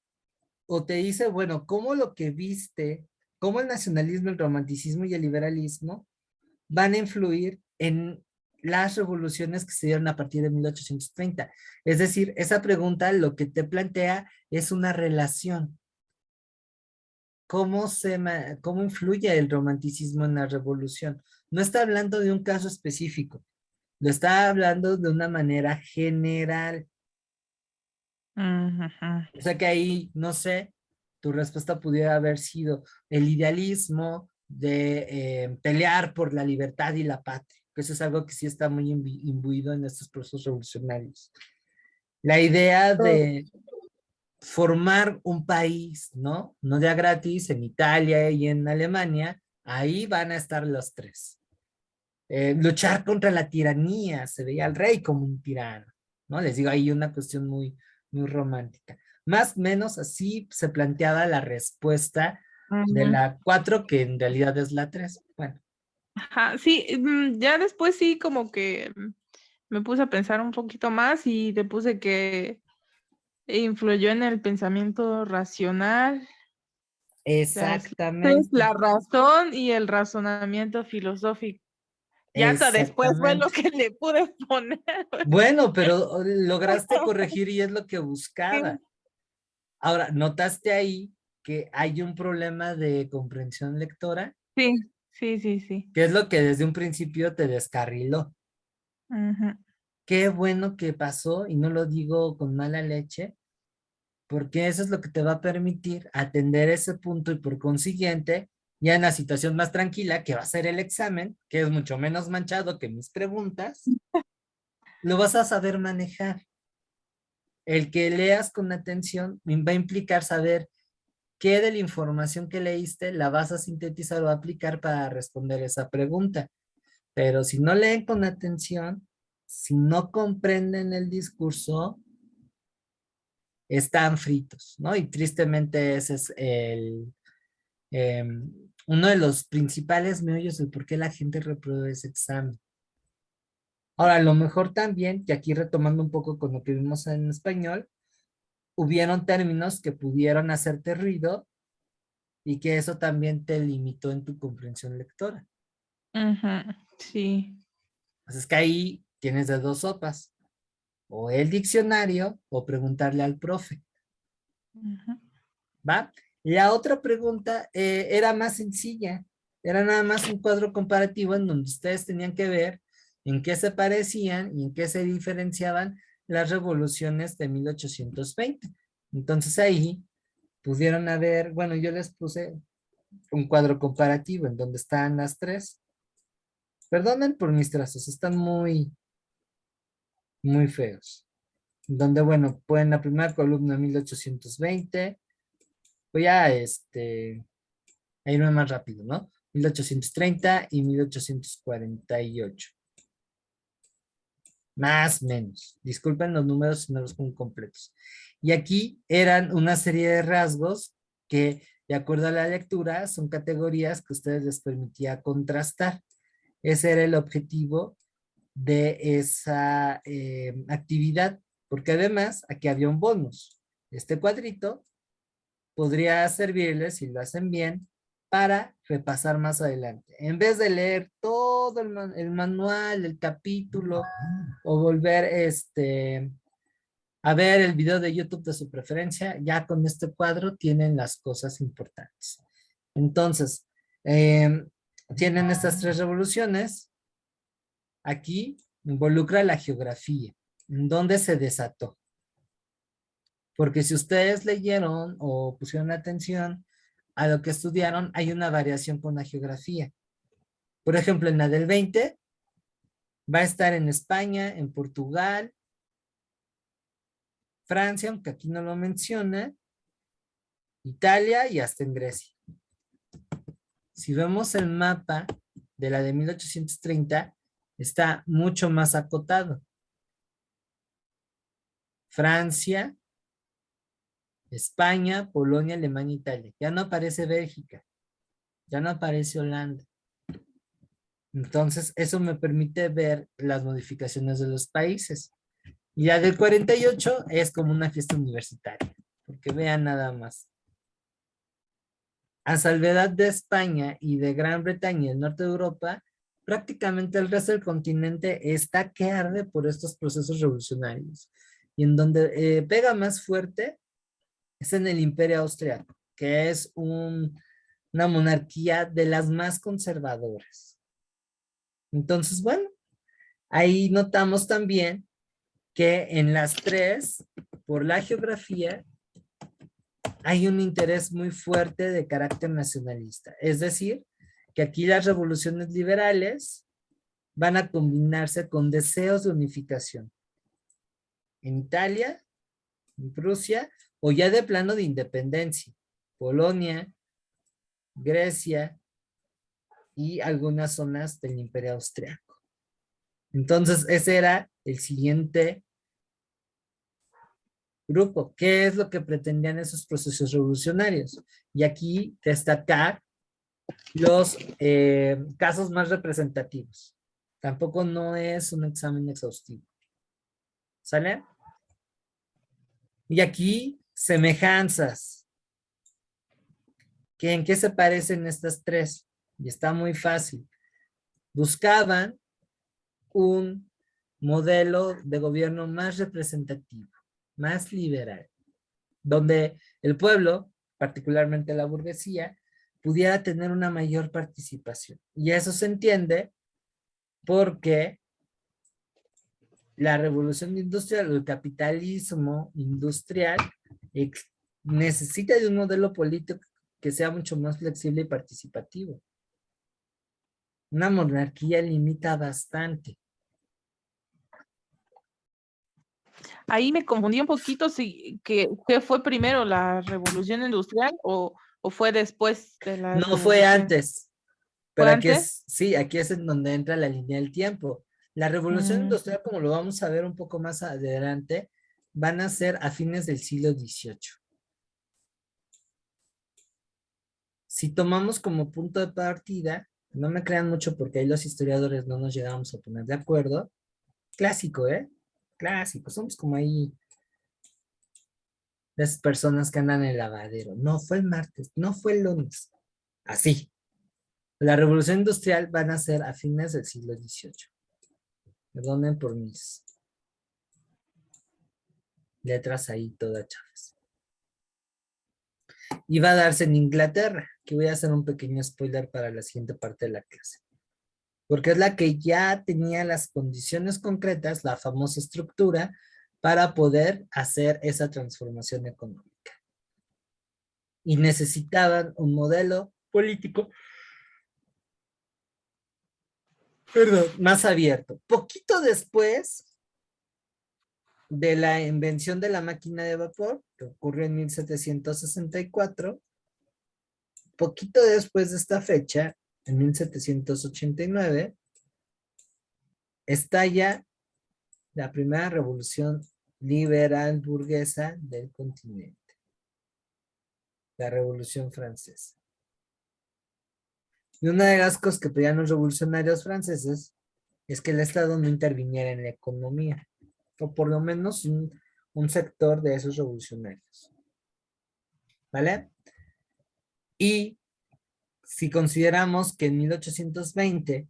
o te dice, bueno, cómo lo que viste, cómo el nacionalismo, el romanticismo y el liberalismo van a influir en las revoluciones que se dieron a partir de 1830. Es decir, esa pregunta lo que te plantea es una relación. ¿Cómo influye el romanticismo en la revolución? No está hablando de un caso específico, lo está hablando de una manera general. Ujú. O sea que ahí, no sé, tu respuesta pudiera haber sido el idealismo de pelear por la libertad y la patria, que eso es algo que sí está muy imbuido en estos procesos revolucionarios. La idea de formar un país, ¿no? No de a gratis, en Italia y en Alemania, ahí van a estar los tres. Luchar contra la tiranía, se veía al rey como un tirano, ¿no? Les digo, ahí una cuestión muy, muy romántica. Más o menos así se planteaba la respuesta de Ujú. la 4 que en realidad es la 3. Bueno, Ajá, sí, ya después sí como que me puse a pensar un poquito más y te puse que influyó en el pensamiento racional, exactamente, la razón y el razonamiento filosófico. Ya hasta después fue lo exactamente. que le pude poner. Bueno, pero lograste corregir y es lo que buscaba. Ahora, ¿notaste ahí que hay un problema de comprensión lectora? Sí, sí, sí, sí. Que es lo que desde un principio te descarriló. Ujú. Qué bueno que pasó, y no lo digo con mala leche, porque eso es lo que te va a permitir atender ese punto y por consiguiente, ya en la situación más tranquila, que va a ser el examen, que es mucho menos manchado que mis preguntas, lo vas a saber manejar. El que leas con atención va a implicar saber qué de la información que leíste la vas a sintetizar o aplicar para responder esa pregunta. Pero si no leen con atención, si no comprenden el discurso, están fritos, ¿no? Y tristemente ese es uno de los principales meollos del por qué la gente reprueba ese examen. Ahora, a lo mejor también, que aquí retomando un poco con lo que vimos en español, hubieron términos que pudieron hacerte ruido y que eso también te limitó en tu comprensión lectora. Ujú, sí. Pues es que ahí tienes de dos sopas, o el diccionario o preguntarle al profe. Ujú. ¿Va? La otra pregunta era más sencilla, era nada más un cuadro comparativo en donde ustedes tenían que ver en qué se parecían y en qué se diferenciaban las revoluciones de 1820. Entonces ahí pudieron haber, bueno, yo les puse un cuadro comparativo en donde están las tres. Perdonen por mis trazos, están muy, muy feos. Donde, bueno, pueden la primera columna 1820, voy a a irme más rápido, ¿no? 1830 y 1848. Más o menos. Disculpen los números si no los pongo completos. Y aquí eran una serie de rasgos que, de acuerdo a la lectura, son categorías que ustedes les permitía contrastar. Ese era el objetivo de esa actividad, porque además aquí había un bonus. Este cuadrito podría servirles, si lo hacen bien, para repasar más adelante. En vez de leer todo el manual, el capítulo, o volver a ver el video de YouTube de su preferencia, ya con este cuadro tienen las cosas importantes. Entonces, tienen estas tres revoluciones. Aquí involucra la geografía, en dónde se desató. Porque si ustedes leyeron o pusieron atención a lo que estudiaron, hay una variación con la geografía. Por ejemplo, en la del 20 va a estar en España, en Portugal, Francia, aunque aquí no lo menciona, Italia y hasta en Grecia. Si vemos el mapa de la de 1830, está mucho más acotado. Francia, España, Polonia, Alemania, Italia. Ya no aparece Bélgica, ya no aparece Holanda. Entonces, eso me permite ver las modificaciones de los países. Y ya del 48 es como una fiesta universitaria, porque vean nada más. A salvedad de España y de Gran Bretaña y el norte de Europa, prácticamente el resto del continente está que arde por estos procesos revolucionarios. Y en donde pega más fuerte es en el Imperio Austriaco, que es una monarquía de las más conservadoras. Entonces, bueno, ahí notamos también que en las tres, por la geografía, hay un interés muy fuerte de carácter nacionalista. Es decir, que aquí las revoluciones liberales van a combinarse con deseos de unificación. En Italia, en Prusia, o ya de plano de independencia. Polonia, Grecia y algunas zonas del Imperio Austriaco. Entonces, ese era el siguiente grupo. ¿Qué es lo que pretendían esos procesos revolucionarios? Y aquí destacar los casos más representativos. Tampoco no es un examen exhaustivo. ¿Sale? Y aquí, semejanzas. ¿En qué se parecen estas tres? Y está muy fácil. Buscaban un modelo de gobierno más representativo, más liberal, donde el pueblo, particularmente la burguesía, pudiera tener una mayor participación. Y eso se entiende porque la revolución industrial o el capitalismo industrial necesita de un modelo político que sea mucho más flexible y participativo. Una monarquía limita bastante. Ahí me confundí un poquito si ¿qué fue primero, la revolución industrial o fue después de la No fue revolución? antes, ¿Fue pero aquí antes? es, sí, aquí es en donde entra la línea del tiempo. La revolución Mm, industrial, como lo vamos a ver un poco más adelante, van a ser a fines del siglo XVIII. Si tomamos como punto de partida, no me crean mucho porque ahí los historiadores no nos llegamos a poner de acuerdo. Clásico, ¿eh? Clásico. Somos como ahí las personas que andan en el lavadero. No fue el martes, no fue el lunes. Así. La revolución industrial van a ser a fines del siglo XVIII. Perdonen por mis letras ahí todas chafas. Y va a darse en Inglaterra, que voy a hacer un pequeño spoiler para la siguiente parte de la clase. Porque es la que ya tenía las condiciones concretas, la famosa estructura, para poder hacer esa transformación económica. Y necesitaban un modelo político, perdón, más abierto. Poquito después de la invención de la máquina de vapor, que ocurrió en 1764, poquito después de esta fecha, en 1789, estalla la primera revolución liberal burguesa del continente, la Revolución Francesa. Y una de las cosas que pedían los revolucionarios franceses es que el Estado no interviniera en la economía, o por lo menos un sector de esos revolucionarios. ¿Vale? Y si consideramos que en 1820,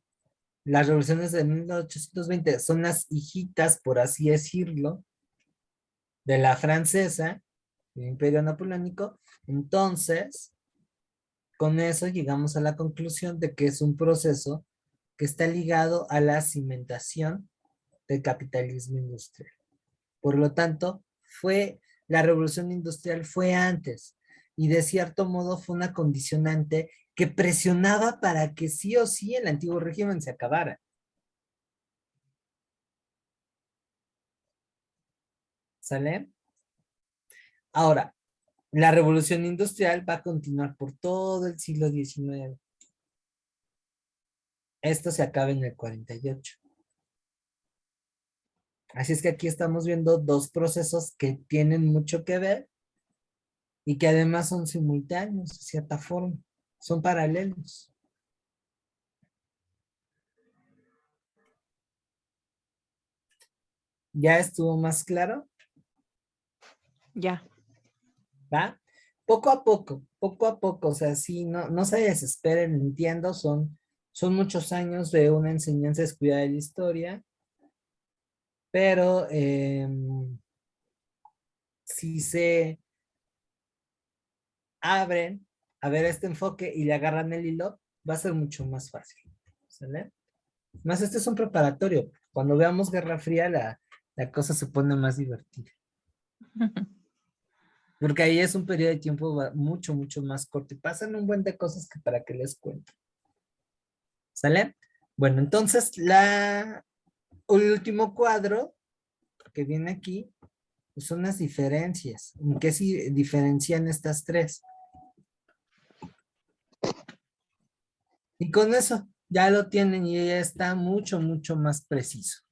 las revoluciones de 1820 son las hijitas, por así decirlo, de la francesa, del Imperio Napoleónico, entonces, con eso llegamos a la conclusión de que es un proceso que está ligado a la cimentación del capitalismo industrial. Por lo tanto, la revolución industrial fue antes y de cierto modo fue una condicionante que presionaba para que sí o sí el antiguo régimen se acabara. ¿Sale? Ahora, la revolución industrial va a continuar por todo el siglo XIX. Esto se acaba en el 48. Así es que aquí estamos viendo dos procesos que tienen mucho que ver y que además son simultáneos, de cierta forma, son paralelos. ¿Ya estuvo más claro? Ya. ¿Va? Poco a poco, o sea, sí, no se desesperen, entiendo, son muchos años de una enseñanza descuidada de la historia, pero si se abren a ver este enfoque y le agarran el hilo, va a ser mucho más fácil. ¿Sale? Más este es un preparatorio. Cuando veamos Guerra Fría, la cosa se pone más divertida. Porque ahí es un periodo de tiempo mucho más corto y pasan un buen de cosas que para que les cuento. ¿Sale? Bueno, entonces el último cuadro que viene aquí pues son las diferencias. ¿En qué se diferencian estas tres? Y con eso ya lo tienen y ya está mucho más preciso.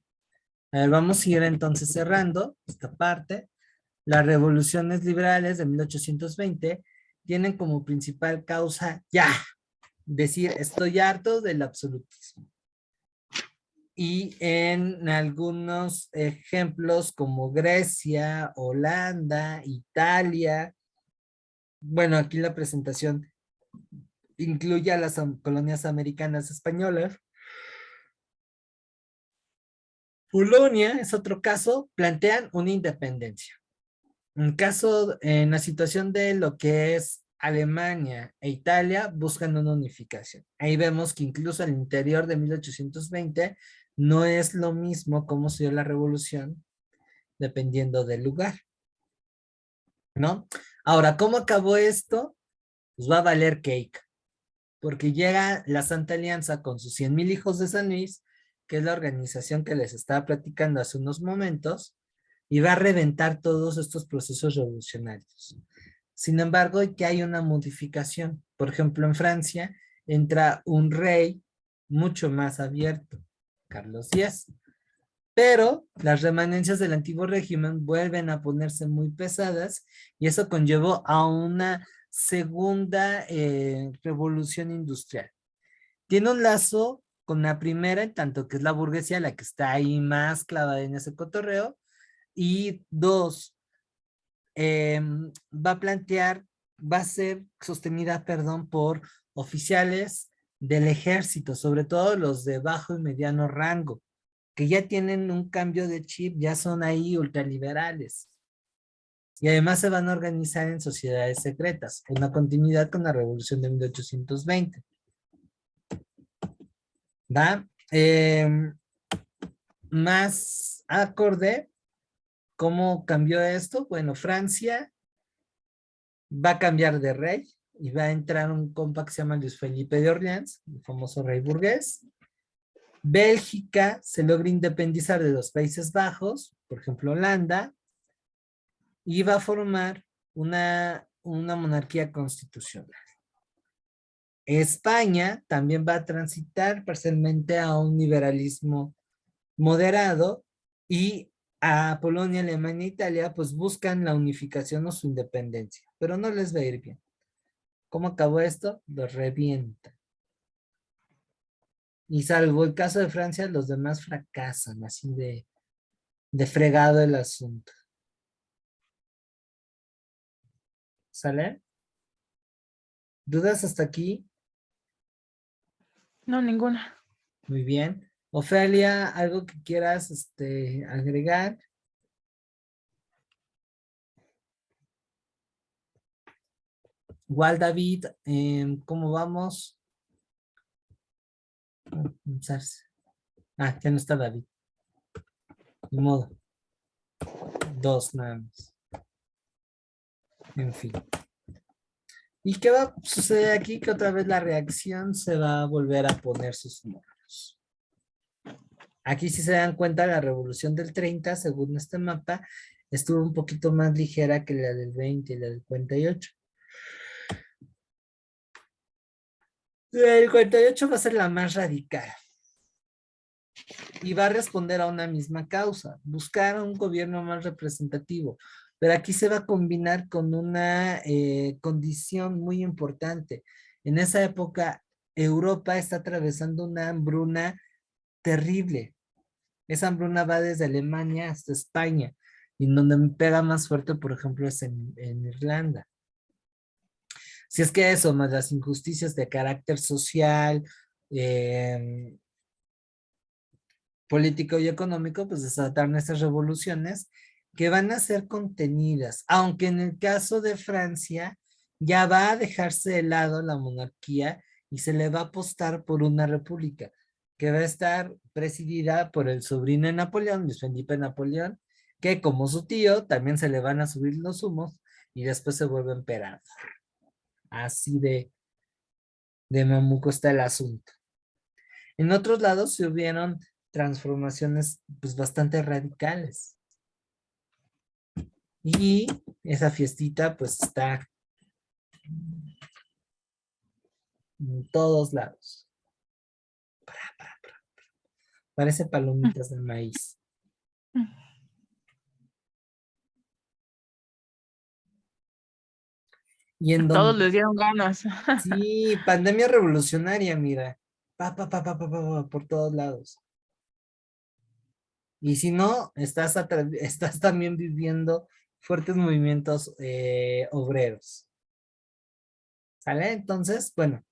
A ver, vamos a ir entonces cerrando esta parte. Las revoluciones liberales de 1820 tienen como principal causa ya, decir estoy harto del absolutismo. Y en algunos ejemplos como Grecia, Holanda, Italia, bueno, aquí la presentación incluye a las colonias americanas españolas. Polonia es otro caso, plantean una independencia. En la situación de lo que es Alemania e Italia, buscan una unificación. Ahí vemos que incluso al interior de 1820 no es lo mismo cómo se dio la revolución, dependiendo del lugar, ¿no? Ahora, ¿cómo acabó esto? Pues va a valer cake, porque llega la Santa Alianza con sus 100,000 hijos de San Luis, que es la organización que les estaba platicando hace unos momentos, y va a reventar todos estos procesos revolucionarios. Sin embargo, que hay una modificación. Por ejemplo, en Francia entra un rey mucho más abierto, Carlos X. Pero las remanencias del antiguo régimen vuelven a ponerse muy pesadas y eso conllevó a una segunda revolución industrial. Tiene un lazo con la primera, en tanto que es la burguesía la que está ahí más clavada en ese cotorreo. Y dos, va a plantear, va a ser sostenida, perdón, por oficiales del ejército, sobre todo los de bajo y mediano rango, que ya tienen un cambio de chip, ya son ahí ultraliberales. Y además se van a organizar en sociedades secretas, una continuidad con la revolución de 1820. ¿Va? Más acorde, ¿cómo cambió esto? Bueno, Francia va a cambiar de rey y va a entrar un compa que se llama Luis Felipe de Orleans, el famoso rey burgués. Bélgica se logra independizar de los Países Bajos, por ejemplo Holanda, y va a formar una monarquía constitucional. España también va a transitar parcialmente a un liberalismo moderado y a Polonia, Alemania e Italia pues buscan la unificación o su independencia, pero no les va a ir bien. ¿Cómo acabó esto? Los revienta. Y salvo el caso de Francia, los demás fracasan, así de fregado el asunto. ¿Sale? ¿Dudas hasta aquí? No, ninguna. Muy bien. Ofelia, ¿algo que quieras agregar? Igual, David, ¿cómo vamos? Ya no está David. Ni modo. Dos nada más. En fin. ¿Y qué va a suceder aquí? Que otra vez la reacción se va a volver a poner sus números. Aquí si se dan cuenta, la revolución del 30, según este mapa, estuvo un poquito más ligera que la del 20 y la del 48. La del 48 va a ser la más radical. y va a responder a una misma causa, buscar un gobierno más representativo. Pero aquí se va a combinar con una condición muy importante. En esa época, Europa está atravesando una hambruna terrible. Esa hambruna va desde Alemania hasta España, y en donde me pega más fuerte, por ejemplo, es en Irlanda. Si es que eso, más las injusticias de carácter social, eh, político y económico, pues desataron estas revoluciones que van a ser contenidas, aunque en el caso de Francia ya va a dejarse de lado la monarquía y se le va a apostar por una república que va a estar presidida por el sobrino de Napoleón, Luis Felipe Napoleón, que como su tío también se le van a subir los humos y después se vuelve emperador. Así de mamuco está el asunto. En otros lados se hubieron transformaciones pues bastante radicales. Y esa fiestita pues está en todos lados. Parece palomitas de maíz. Y en Todos donde, les dieron ganas. sí, pandemia revolucionaria, mira. Por todos lados. Y si no, estás también viviendo fuertes movimientos obreros. ¿Sale? Entonces, bueno,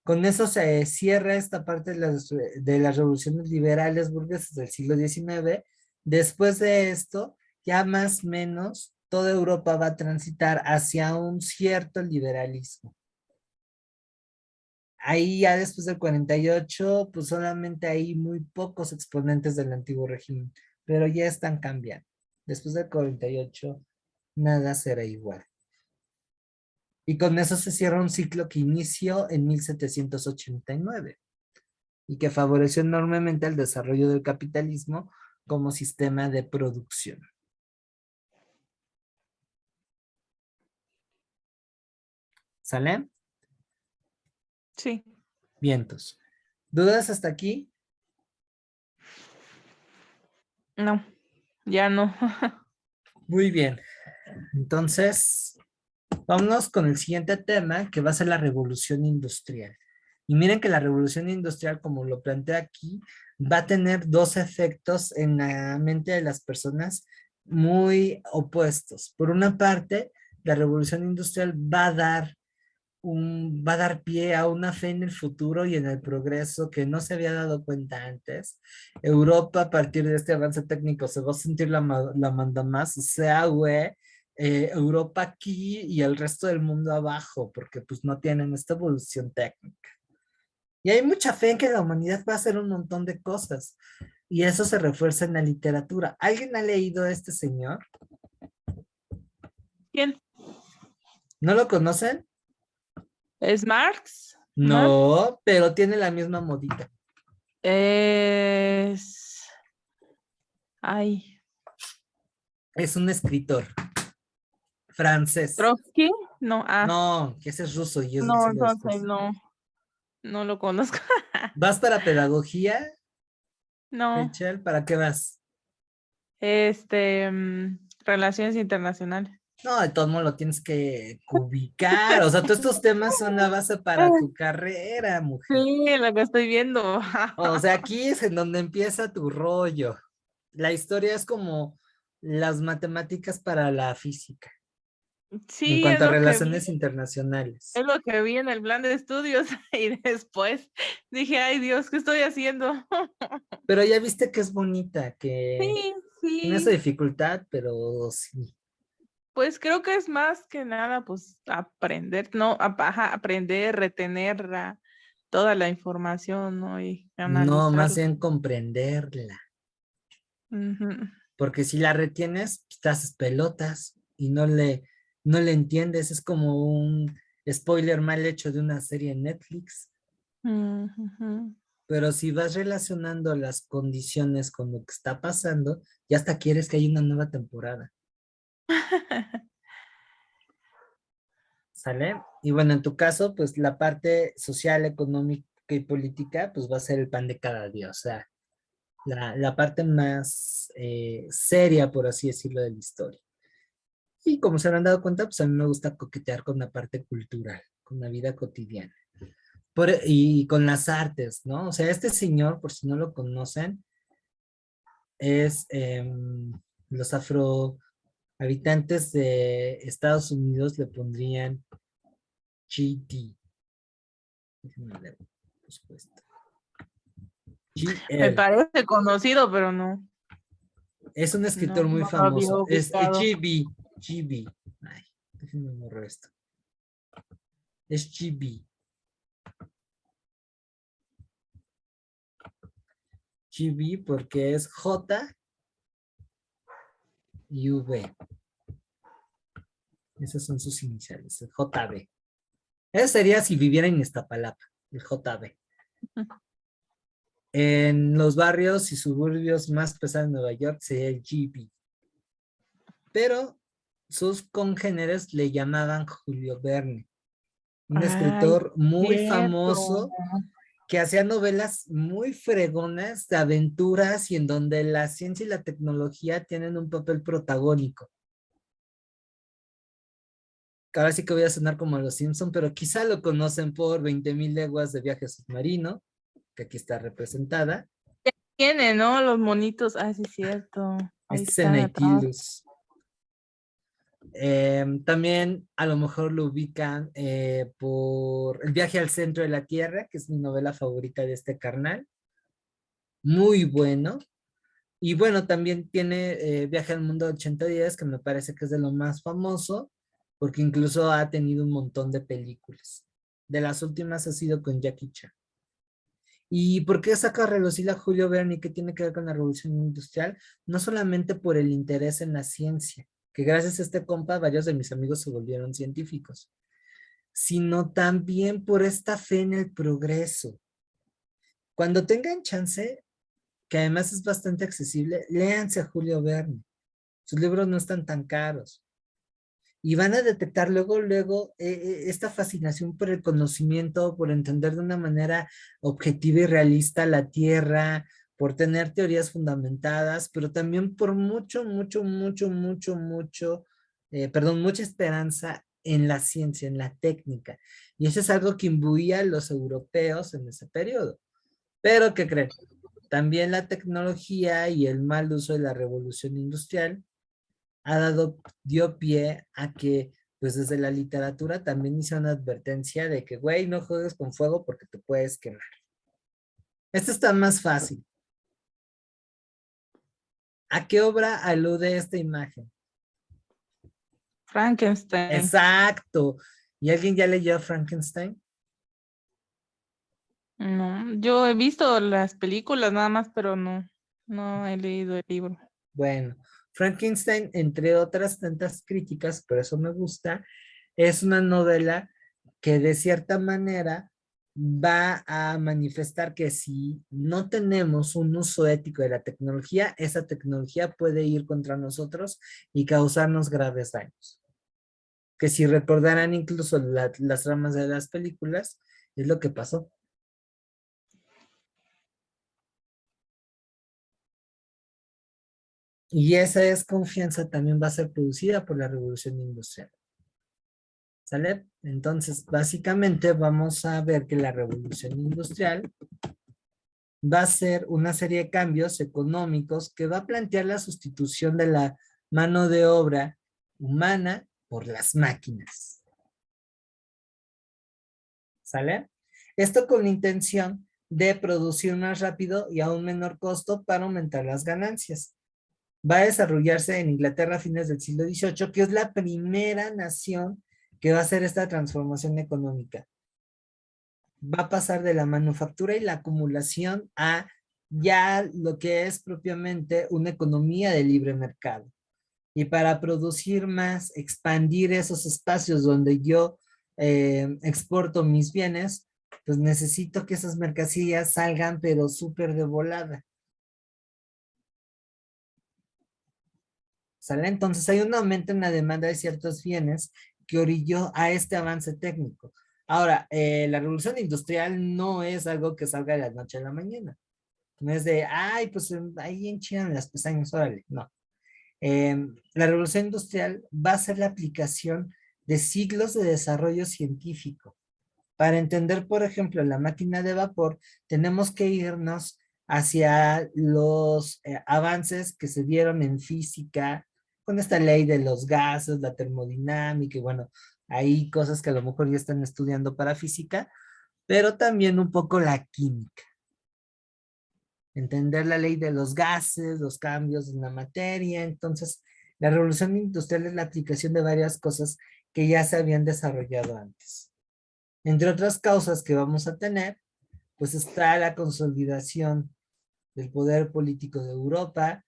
con eso se cierra esta parte de las revoluciones liberales burguesas del siglo XIX. Después de esto, ya más o menos toda Europa va a transitar hacia un cierto liberalismo. Ahí ya después del 48, pues solamente hay muy pocos exponentes del antiguo régimen, pero ya están cambiando. Después del 48, nada será igual. Y con eso se cierra un ciclo que inició en 1789 y que favoreció enormemente el desarrollo del capitalismo como sistema de producción. ¿Sale? Sí, Vientos. ¿Dudas hasta aquí? no, ya no. Muy bien. Entonces, vámonos con el siguiente tema, que va a ser la revolución industrial. Y miren que la revolución industrial, como lo plantea aquí, va a tener dos efectos en la mente de las personas muy opuestos. Por una parte, la revolución industrial va a dar pie a una fe en el futuro y en el progreso que no se había dado cuenta antes. Europa, a partir de este avance técnico, se va a sentir la manda más, o sea, güey, Europa aquí y el resto del mundo abajo, porque pues no tienen esta evolución técnica. Y hay mucha fe en que la humanidad va a hacer un montón de cosas, y eso se refuerza en la literatura. ¿Alguien ha leído a este señor? ¿Quién? ¿No lo conocen? ¿Es Marx? ¿Marx? No, pero tiene la misma modita. Es... Ay, Es un escritor francés. ¿Trotsky? No, No, que ese es ruso y es del no, siglo entonces después. no, no lo conozco. ¿Vas para pedagogía, No, Rachel? ¿Para qué vas? relaciones internacionales. No, de todos modos lo tienes que ubicar. O sea, todos estos temas son la base para tu carrera, mujer. Sí, lo que estoy viendo. O sea, aquí es en donde empieza tu rollo. La historia es como las matemáticas para la física, en Sí, cuanto a relaciones internacionales. es lo que vi en el plan de estudios y después dije, ay Dios, ¿qué estoy haciendo? Pero ya viste que es bonita, que Sí, tiene su sí, dificultad, pero sí. pues creo que es más que nada, pues aprender, ¿no? Ajá, aprender, retener toda la información, ¿no? Y No, más analizarla. bien comprenderla. Ujú, Porque si la retienes, pues, te haces pelotas y no le entiendes. Es como un spoiler mal hecho de una serie en Netflix. ujú. Pero si vas relacionando las condiciones con lo que está pasando, ya hasta quieres que haya una nueva temporada. ¿Sale? Y bueno, en tu caso, pues la parte social, económica y política, pues va a ser el pan de cada día. O sea, la parte más seria, por así decirlo, de la historia. Y como se habrán dado cuenta, pues a mí me gusta coquetear con la parte cultural, con la vida cotidiana. Y con las artes, ¿no? O sea, este señor, por si no lo conocen, es los afrohabitantes de Estados Unidos le pondrían GD. Déjenme leer, por supuesto. Me GL. parece conocido, pero no, Es un no, escritor muy no lo había famoso. Es ubicado. GB. GB. Ay, déjenme borrar esto. Es GB. GB porque es J y V. Esas son sus iniciales, el JB. Eso sería si viviera en Iztapalapa, el JB. En los barrios y suburbios más pesados de Nueva York sería el GB. Pero sus congéneres le llamaban Julio Verne, un Ay, escritor muy cierto. famoso que hacía novelas muy fregonas de aventuras y en donde la ciencia y la tecnología tienen un papel protagónico. Ahora sí que voy a sonar como a los Simpson, pero quizá lo conocen por 20.000 leguas de viaje submarino, que aquí está representada. Tiene, ¿no? Los monitos. Ah, sí, cierto. Ahí Este es el están atrás. Nautilus. También a lo mejor lo ubican por El viaje al centro de la Tierra, que es mi novela favorita de este carnal. Muy bueno. Y bueno, también tiene Viaje al mundo de 80 días, que me parece que es de lo más famoso, porque incluso ha tenido un montón de películas. De las últimas ha sido con Jackie Chan. ¿Y por qué saca a relucir a Julio Verne y qué tiene que ver con la revolución industrial? No solamente por el interés en la ciencia, que gracias a este compa varios de mis amigos se volvieron científicos, sino también por esta fe en el progreso. Cuando tengan chance, que además es bastante accesible, léanse a Julio Verne. Sus libros no están tan caros. Y van a detectar luego esta fascinación por el conocimiento, por entender de una manera objetiva y realista la Tierra, por tener teorías fundamentadas, pero también por mucha esperanza en la ciencia, en la técnica. Y eso es algo que imbuía a los europeos en ese periodo. Pero, ¿qué creen? También la tecnología y el mal uso de la revolución industrial dio pie a que, pues desde la literatura también hizo una advertencia de que, güey, no juegues con fuego porque te puedes quemar. Esto está más fácil. ¿A qué obra alude esta imagen? Frankenstein. Exacto. ¿Y alguien ya leyó Frankenstein? No, yo he visto las películas nada más, pero no, no he leído el libro. Bueno, Frankenstein, entre otras tantas críticas, por eso me gusta, es una novela que de cierta manera va a manifestar que si no tenemos un uso ético de la tecnología, esa tecnología puede ir contra nosotros y causarnos graves daños. Que si recordarán incluso las tramas de las películas, es lo que pasó. Y esa desconfianza también va a ser producida por la revolución industrial. ¿Sale? Entonces, básicamente vamos a ver que la revolución industrial va a ser una serie de cambios económicos que va a plantear la sustitución de la mano de obra humana por las máquinas. ¿Sale? Esto con la intención de producir más rápido y a un menor costo para aumentar las ganancias. Va a desarrollarse en Inglaterra a fines del siglo XVIII, que es la primera nación que va a hacer esta transformación económica. Va a pasar de la manufactura y la acumulación a ya lo que es propiamente una economía de libre mercado. Y para producir más, expandir esos espacios donde yo exporto mis bienes, pues necesito que esas mercancías salgan, pero súper de volada. ¿Sale? Entonces hay un aumento en la demanda de ciertos bienes que orilló a este avance técnico. Ahora, la revolución industrial no es algo que salga de la noche a la mañana. No es de, ay, pues ahí enchinan las pestañas, órale, no. La revolución industrial va a ser la aplicación de siglos de desarrollo científico. Para entender, por ejemplo, la máquina de vapor, tenemos que irnos hacia los avances que se dieron en física, con esta ley de los gases, la termodinámica, y bueno, hay cosas que a lo mejor ya están estudiando para física, pero también un poco la química. Entender la ley de los gases, los cambios en la materia. Entonces, la revolución industrial es la aplicación de varias cosas que ya se habían desarrollado antes. Entre otras causas que vamos a tener, pues está la consolidación del poder político de Europa,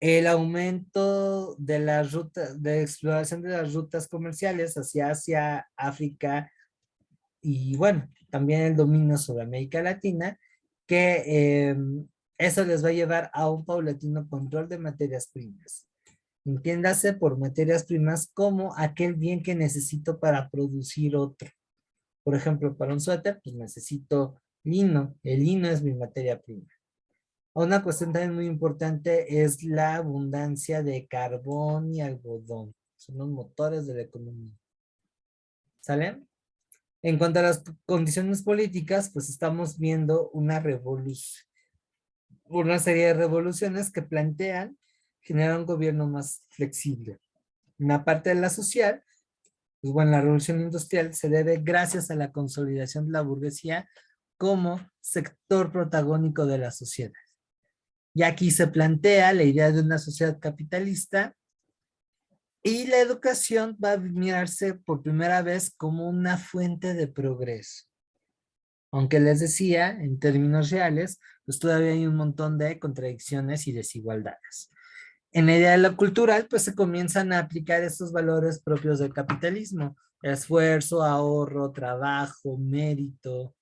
el aumento de las rutas, de exploración de las rutas comerciales hacia Asia, África y bueno, también el dominio sobre América Latina, que eso les va a llevar a un paulatino control de materias primas. Entiéndase por materias primas como aquel bien que necesito para producir otro. Por ejemplo, para un suéter, pues necesito lino. El lino es mi materia prima. Una cuestión también muy importante es la abundancia de carbón y algodón. Son los motores de la economía. ¿Sale? En cuanto a las condiciones políticas, pues estamos viendo una revolución, una serie de revoluciones que plantean generar un gobierno más flexible. En la parte de la social, pues bueno, la revolución industrial se debe gracias a la consolidación de la burguesía como sector protagónico de la sociedad. Y aquí se plantea la idea de una sociedad capitalista y la educación va a mirarse por primera vez como una fuente de progreso. Aunque les decía, en términos reales, pues todavía hay un montón de contradicciones y desigualdades. En la idea de lo cultural, pues se comienzan a aplicar estos valores propios del capitalismo: esfuerzo, ahorro, trabajo, mérito,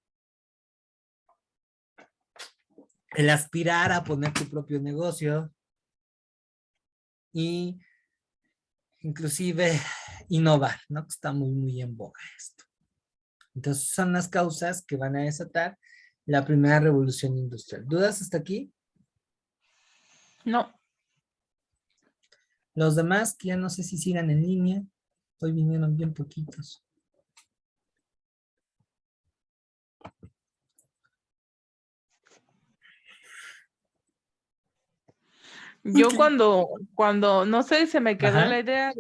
el aspirar a poner tu propio negocio y inclusive innovar, ¿no? Que está muy, muy en boga esto. Entonces son las causas que van a desatar la primera revolución industrial. ¿Dudas hasta aquí? No. Los demás, que ya no sé si sigan en línea, hoy vinieron bien poquitos. Yo Ok. cuando, no sé, se me quedó Ajá. la idea.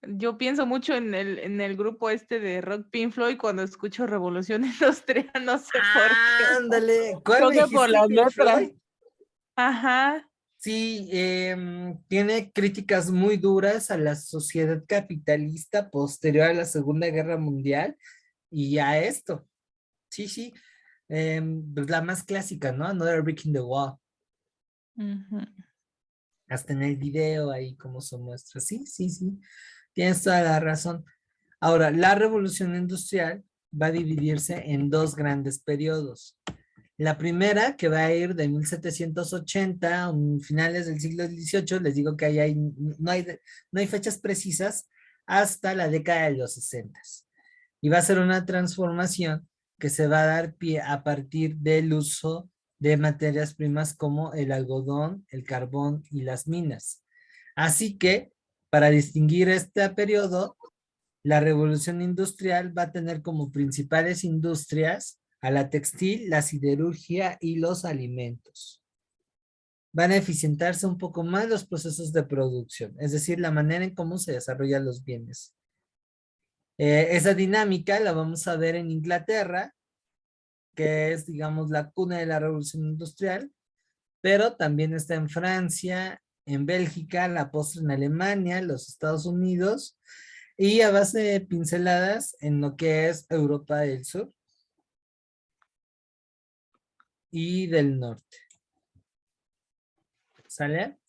Yo pienso mucho en el grupo este de rock Pink Floyd cuando escucho Revolución Industrial, no sé por qué. Ándale. ¿Cuál Creo me que por dijiste, las Pink letras. Floyd? Ajá. Sí, tiene críticas muy duras a la sociedad capitalista posterior a la Segunda Guerra Mundial y a esto. Sí, sí. Pues la más clásica, ¿no? Another Brick in the Wall. Ujú. Hasta en el video ahí como se muestra. Sí, sí, sí. Tienes toda la razón. Ahora, la revolución industrial va a dividirse en dos grandes periodos. La primera, que va a ir de 1780 a finales del siglo XVIII, les digo que ahí no hay fechas precisas, hasta la década de los 60. Y va a ser una transformación que se va a dar pie a partir del uso de materias primas como el algodón, el carbón y las minas. Así que, para distinguir este periodo, la revolución industrial va a tener como principales industrias a la textil, la siderurgia y los alimentos. Van a eficientarse un poco más los procesos de producción, es decir, la manera en cómo se desarrollan los bienes. Esa dinámica la vamos a ver en Inglaterra, que es, digamos, la cuna de la revolución industrial, pero también está en Francia, en Bélgica, la postre en Alemania, los Estados Unidos, y a base de pinceladas en lo que es Europa del Sur y del norte. ¿Sale?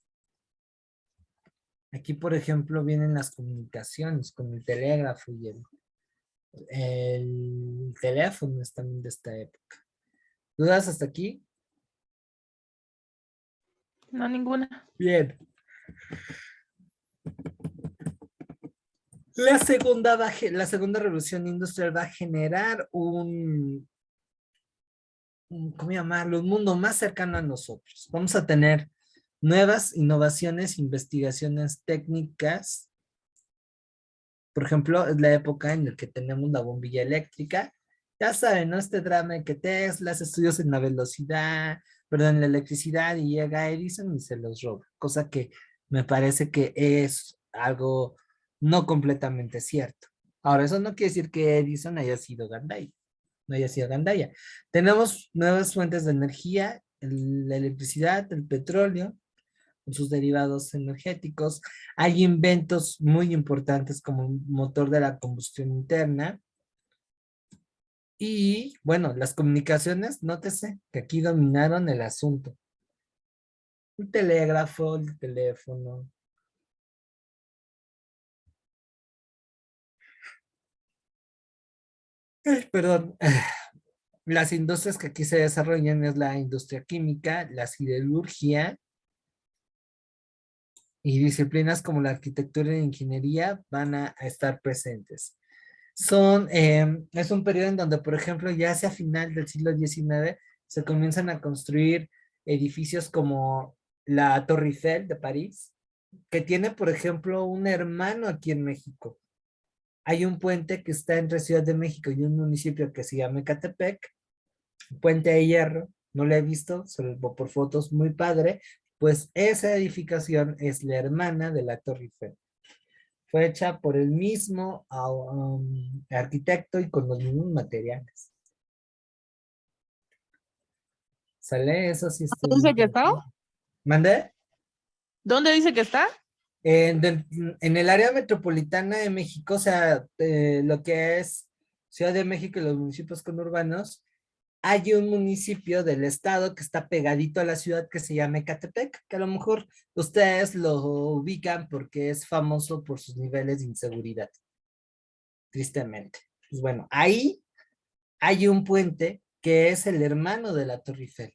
Aquí, por ejemplo, vienen las comunicaciones con el telégrafo y el teléfono es también de esta época. ¿Dudas hasta aquí? No, ninguna. Bien. La segunda revolución industrial va a generar ¿cómo llamarlo? Un mundo más cercano a nosotros. Vamos a tener nuevas innovaciones, investigaciones técnicas. Por ejemplo, es la época en la que tenemos la bombilla eléctrica. Ya saben, ¿no? Este drama de que Tesla hace estudios en la velocidad, perdón, en la electricidad y llega Edison y se los roba. Cosa que me parece que es algo no completamente cierto. Ahora, eso no quiere decir que Edison haya sido Gandaya, no haya sido Gandaya. Tenemos nuevas fuentes de energía, la electricidad, el petróleo, con sus derivados energéticos. Hay inventos muy importantes como el motor de la combustión interna. Y bueno, las comunicaciones, nótese que aquí dominaron el asunto. El telégrafo, el teléfono. Perdón. Las industrias que aquí se desarrollan es la industria química, la siderurgia y disciplinas como la arquitectura e ingeniería van a estar presentes. Es un periodo en donde, por ejemplo, ya hacia final del siglo XIX se comienzan a construir edificios como la Torre Eiffel de París, que tiene, por ejemplo, un hermano aquí en México. Hay un puente que está entre Ciudad de México y un municipio que se llama Ecatepec, puente de hierro, no lo he visto, solo por fotos, muy padre, pues esa edificación es la hermana de la Torre Eiffel. Fue hecha por el mismo arquitecto y con los mismos materiales. ¿Sale? Eso sí estuvo ¿Dónde dice que está? interesante. ¿Mandé? ¿Dónde dice que está? En el área metropolitana de México, o sea, lo que es Ciudad de México y los municipios conurbanos, hay un municipio del estado que está pegadito a la ciudad que se llama Ecatepec, que a lo mejor ustedes lo ubican porque es famoso por sus niveles de inseguridad, tristemente. Pues bueno, ahí hay un puente que es el hermano de la Torre Eiffel.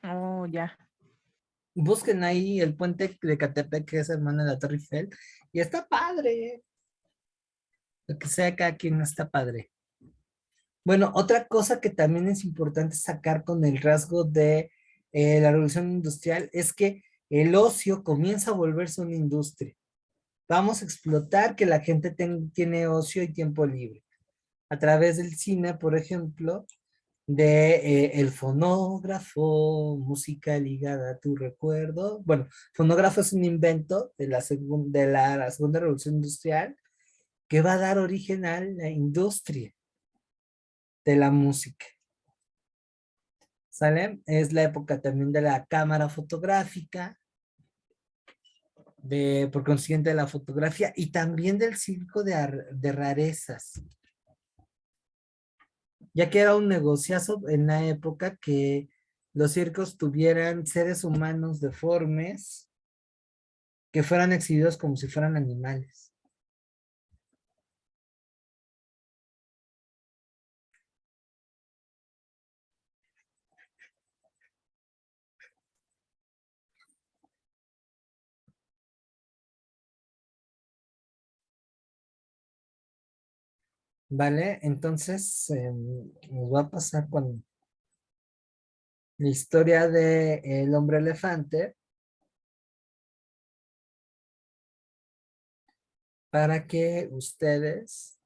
Oh, ya. Busquen ahí el puente de Ecatepec, que es hermano de la Torre Eiffel, y está padre. Lo que sea cada quien está padre. Bueno, otra cosa que también es importante sacar con el rasgo de la revolución industrial es que el ocio comienza a volverse una industria. Vamos a explotar que la gente tiene ocio y tiempo libre. A través del cine, por ejemplo, de el fonógrafo, música ligada a tu recuerdo. Bueno, fonógrafo es un invento de la segunda revolución industrial que va a dar origen a la industria de la música. ¿Sale? Es la época también de la cámara fotográfica, por consiguiente de la fotografía y también del circo de rarezas, ya que era un negociazo en la época que los circos tuvieran seres humanos deformes que fueran exhibidos como si fueran animales. ¿Vale? Entonces, nos va a pasar con la historia de el hombre elefante para que ustedes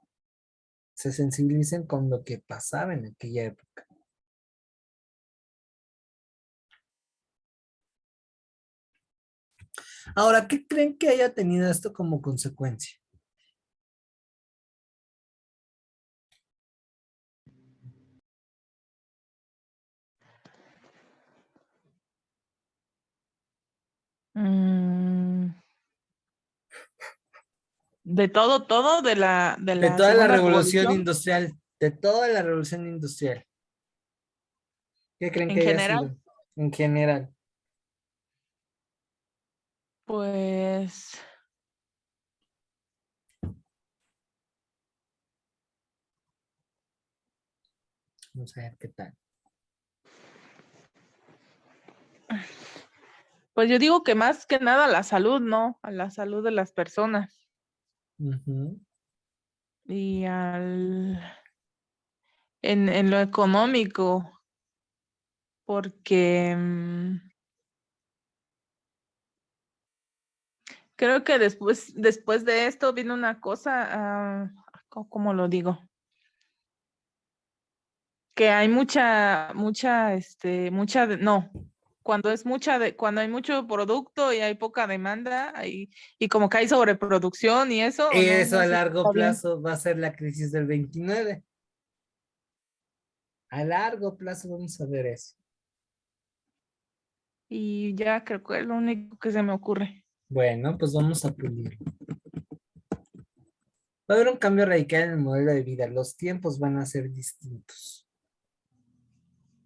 se sensibilicen con lo que pasaba en aquella época. Ahora, ¿qué creen que haya tenido esto como consecuencia? Mm, de todo de De la toda la segunda revolución revolución industrial, de toda la revolución industrial. ¿Qué creen que en haya general, sido en general? pues, Vamos a ver qué tal. pues yo digo que más que nada la salud, ¿no? A la salud de las personas. Ujú. y en lo económico, porque creo que después de esto viene una cosa, ¿cómo lo digo? Que hay no, cuando hay mucho producto y hay poca demanda, y como que hay sobreproducción y eso, no, Eso no a sé si largo está bien. plazo va a ser la crisis del 29. A largo plazo vamos a ver eso. Y ya creo que es lo único que se me ocurre. Bueno, pues vamos a pulir. Va a haber un cambio radical en el modelo de vida. Los tiempos van a ser distintos.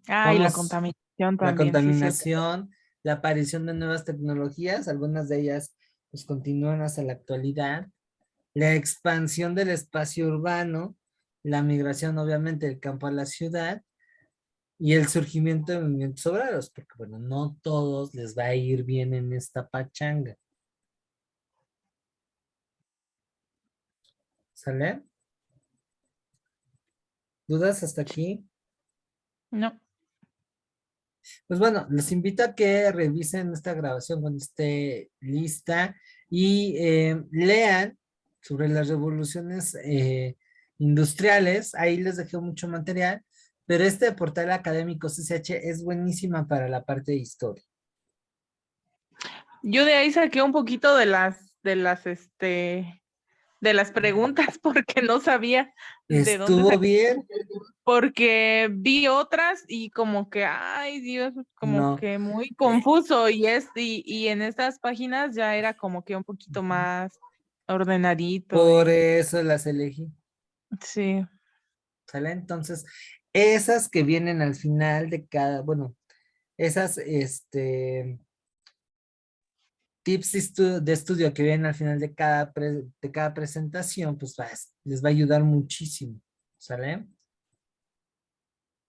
Ah, y la Vamos, contaminación la también, sí, cierto. contaminación, la aparición de nuevas tecnologías, algunas de ellas pues continúan hasta la actualidad, la expansión del espacio urbano, la migración obviamente del campo a la ciudad y el surgimiento de movimientos obreros, porque bueno, no todos les va a ir bien en esta pachanga. ¿Sale? ¿Dudas hasta aquí? No. Pues bueno, los invito a que revisen esta grabación cuando esté lista y lean sobre las revoluciones industriales. Ahí les dejé mucho material, pero este portal académico CCH es buenísima para la parte de historia. Yo de ahí saqué un poquito de las preguntas porque no sabía de dónde ¿Estuvo sacar, bien? porque vi otras y como que, ay Dios, como No. que muy Eh, confuso, y en estas páginas ya era como que un poquito más ordenadito por y eso las elegí. sí. ¿Sale? Entonces, esas que vienen al final de cada, bueno, esas, tips de estudio que vienen al final de cada presentación, pues les va a ayudar muchísimo, ¿sale?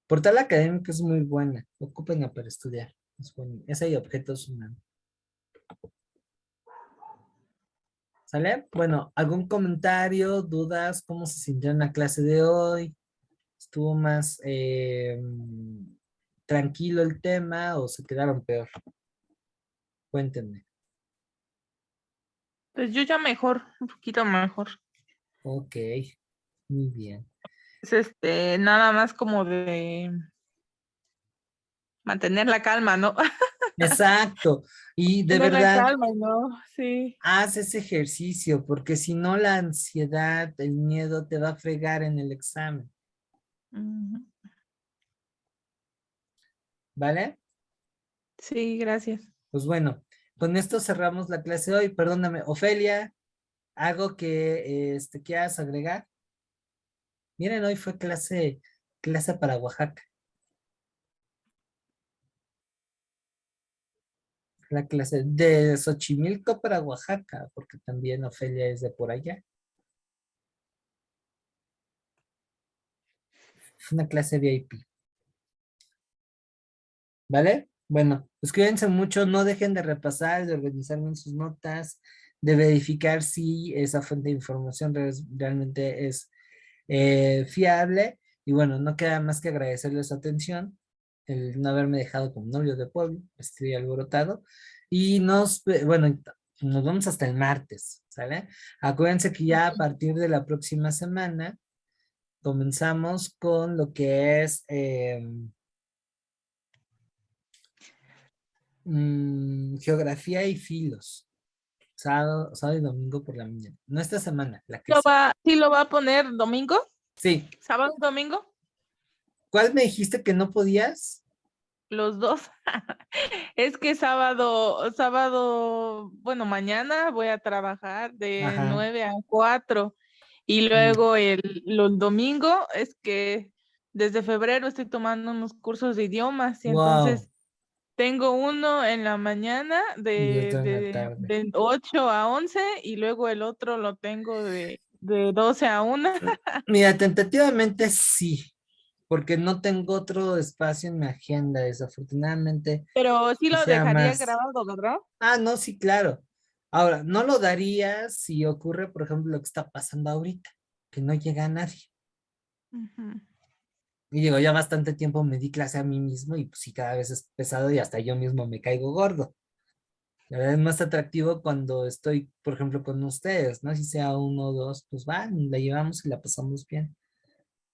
Portal académico es muy buena, ocúpenla para estudiar, es bueno, esa y objetos humanos, ¿sale? Bueno, ¿algún comentario, dudas, cómo se sintió en la clase de hoy? ¿Estuvo más tranquilo el tema o se quedaron peor? Cuéntenme. Pues yo ya mejor, un poquito mejor. Ok, muy bien. Es nada más como de mantener la calma, ¿no? Exacto. Y de Tener la verdad, calma, ¿no? Sí. haz ese ejercicio, porque si no la ansiedad, el miedo te va a fregar en el examen, Ujú. ¿vale? Sí, gracias. Pues bueno, con esto cerramos la clase de hoy. Perdóname, Ofelia, ¿algo que quieras agregar? Miren, hoy fue clase para Oaxaca, la clase de Xochimilco para Oaxaca, porque también Ofelia es de por allá. Fue una clase VIP, ¿vale? Bueno, pues cuídense mucho, no dejen de repasar, de organizar bien sus notas, de verificar si esa fuente de información realmente es fiable. Y bueno, no queda más que agradecerles su atención, el no haberme dejado como novio de pueblo, estoy alborotado. Y bueno, nos vemos hasta el martes, ¿sale? Acuérdense que ya a partir de la próxima semana comenzamos con lo que es geografía y filos, sábado y domingo por la mañana. No esta semana, la que sí. ¿Sí lo va a poner domingo? Sí. ¿Sábado y domingo? ¿Cuál me dijiste que no podías? Los dos. Es que sábado, bueno, mañana voy a trabajar de Ajá. 9 a 4, y luego el domingo es que desde febrero estoy tomando unos cursos de idiomas, y Wow. entonces tengo uno en la mañana Y de, otro en la de, tarde. de 8 a 11, y luego el otro lo tengo de 12 a 1. Mira, tentativamente sí, porque no tengo otro espacio en mi agenda, desafortunadamente, Pero sí que lo sea dejaría más. grabado, ¿verdad? Ah, no, sí, claro. Ahora, no lo daría si ocurre, por ejemplo, lo que está pasando ahorita, que no llega a nadie. Ujú. Y digo, ya bastante tiempo me di clase a mí mismo y pues sí, cada vez es pesado y hasta yo mismo me caigo gordo. La verdad es más atractivo cuando estoy, por ejemplo, con ustedes, ¿no? Si sea uno o dos, pues va, la llevamos y la pasamos bien.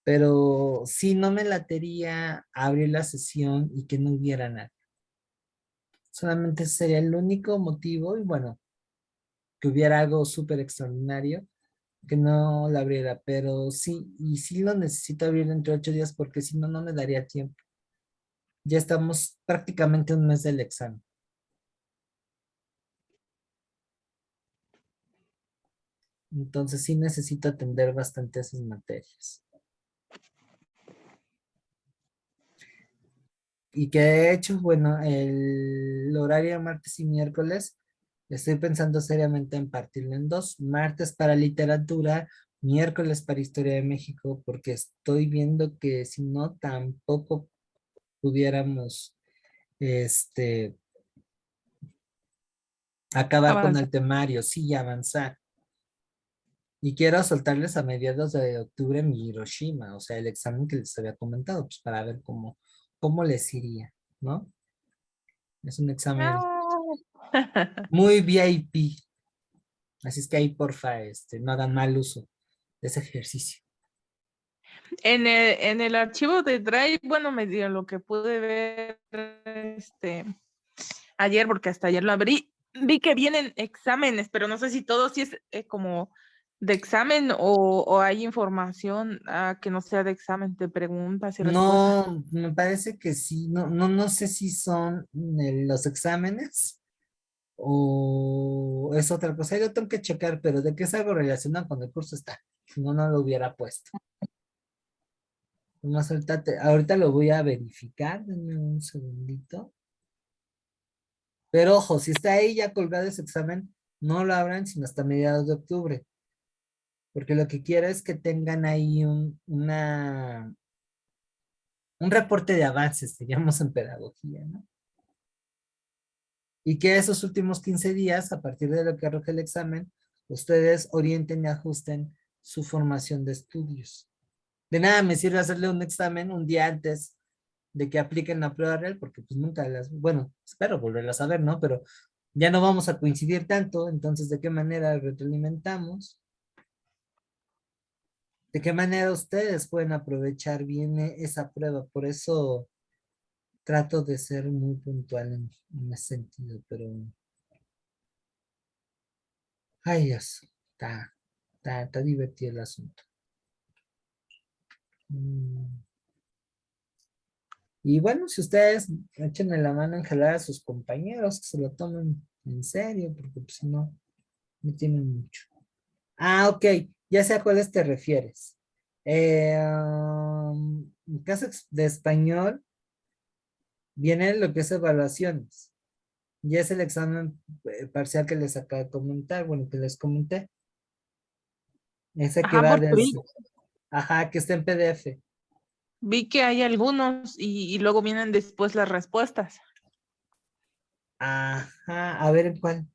Pero sí, no me latería abrir la sesión y que no hubiera nada. Solamente sería el único motivo y bueno, que hubiera algo súper extraordinario, que no la abriera, pero sí, y sí lo necesito abrir dentro de 8 días porque si no, no me daría tiempo. Ya estamos prácticamente un mes del examen. Entonces sí necesito atender bastante esas materias. Y que de hecho, bueno, el horario de martes y miércoles, estoy pensando seriamente en partirlo en dos. Martes para literatura, miércoles para historia de México, porque estoy viendo que si no, tampoco pudiéramos, este, acabar con Avanza. el temario, sí, y avanzar. Y quiero soltarles a mediados de octubre mi Hiroshima, o sea, el examen que les había comentado, pues para ver cómo les iría, ¿no? Es un examen Ah. muy VIP, así es que ahí porfa, no hagan mal uso de ese ejercicio. En el archivo de Drive, bueno, medio lo que pude ver ayer, porque hasta ayer lo abrí, vi que vienen exámenes, pero no sé si todo sí es como de examen o hay información que no sea de examen, de preguntas y respuestas. No, me parece que sí, no sé si son los exámenes o es otra cosa. Yo tengo que checar, pero de que es algo relacionado con el curso está. Si no, no lo hubiera puesto. Nomás ahorita lo voy a verificar, denme un segundito. Pero ojo, si está ahí ya colgado ese examen, no lo abran sino hasta mediados de octubre, porque lo que quiero es que tengan ahí un reporte de avances, digamos en pedagogía, ¿no? Y que esos últimos 15 días, a partir de lo que arroje el examen, ustedes orienten y ajusten su formación de estudios. De nada me sirve hacerle un examen un día antes de que apliquen la prueba real, porque pues nunca bueno, espero volverlas a ver, ¿no? Pero ya no vamos a coincidir tanto, entonces, ¿de qué manera retroalimentamos? ¿De qué manera ustedes pueden aprovechar bien esa prueba? Por eso trato de ser muy puntual en ese sentido, pero, ay Dios, está divertido el asunto. Mm. Y bueno, si ustedes échenme la mano en jalar a sus compañeros, que se lo tomen en serio, porque pues, si no, no tienen mucho. Ah, ok, ya sé a cuáles te refieres. En caso de español, viene lo que es evaluaciones. Y es el examen parcial que les acabo de comentar, bueno, que les comenté. Ese que Ajá, va porque vi, desde, ajá, que está en PDF. vi que hay algunos y luego vienen después las respuestas. Ajá, a ver en cuál.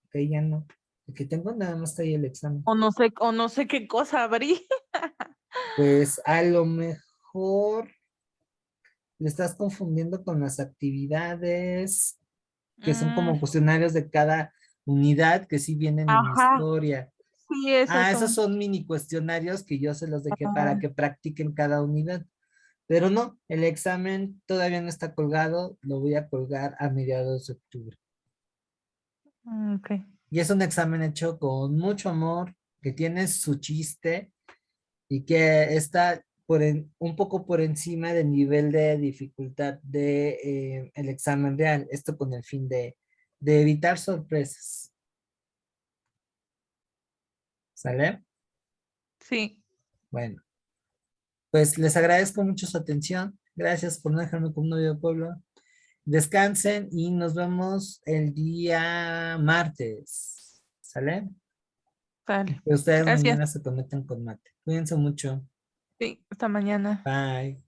Ok, ya no. El que tengo nada más está ahí el examen. O no sé qué cosa abrí. Pues a lo mejor le estás confundiendo con las actividades que son Mm, como cuestionarios de cada unidad que sí vienen en ajá, historia. sí, esos Ah, esos son. son mini cuestionarios que yo se los dejé para Ah, que practiquen cada unidad. Pero no, el examen todavía no está colgado, lo voy a colgar a mediados de octubre. ok. Y es un examen hecho con mucho amor, que tiene su chiste y que está un poco por encima del nivel de dificultad de, el examen real. Esto con el fin de evitar sorpresas. ¿Sale? Sí, Bueno, pues les agradezco mucho su atención. Gracias por no dejarme con un novio de pueblo. Descansen y nos vemos el día martes. ¿Sale? sale. Que ustedes Gracias. mañana se conecten con Mate. Cuídense mucho. Sí, hasta mañana. Bye.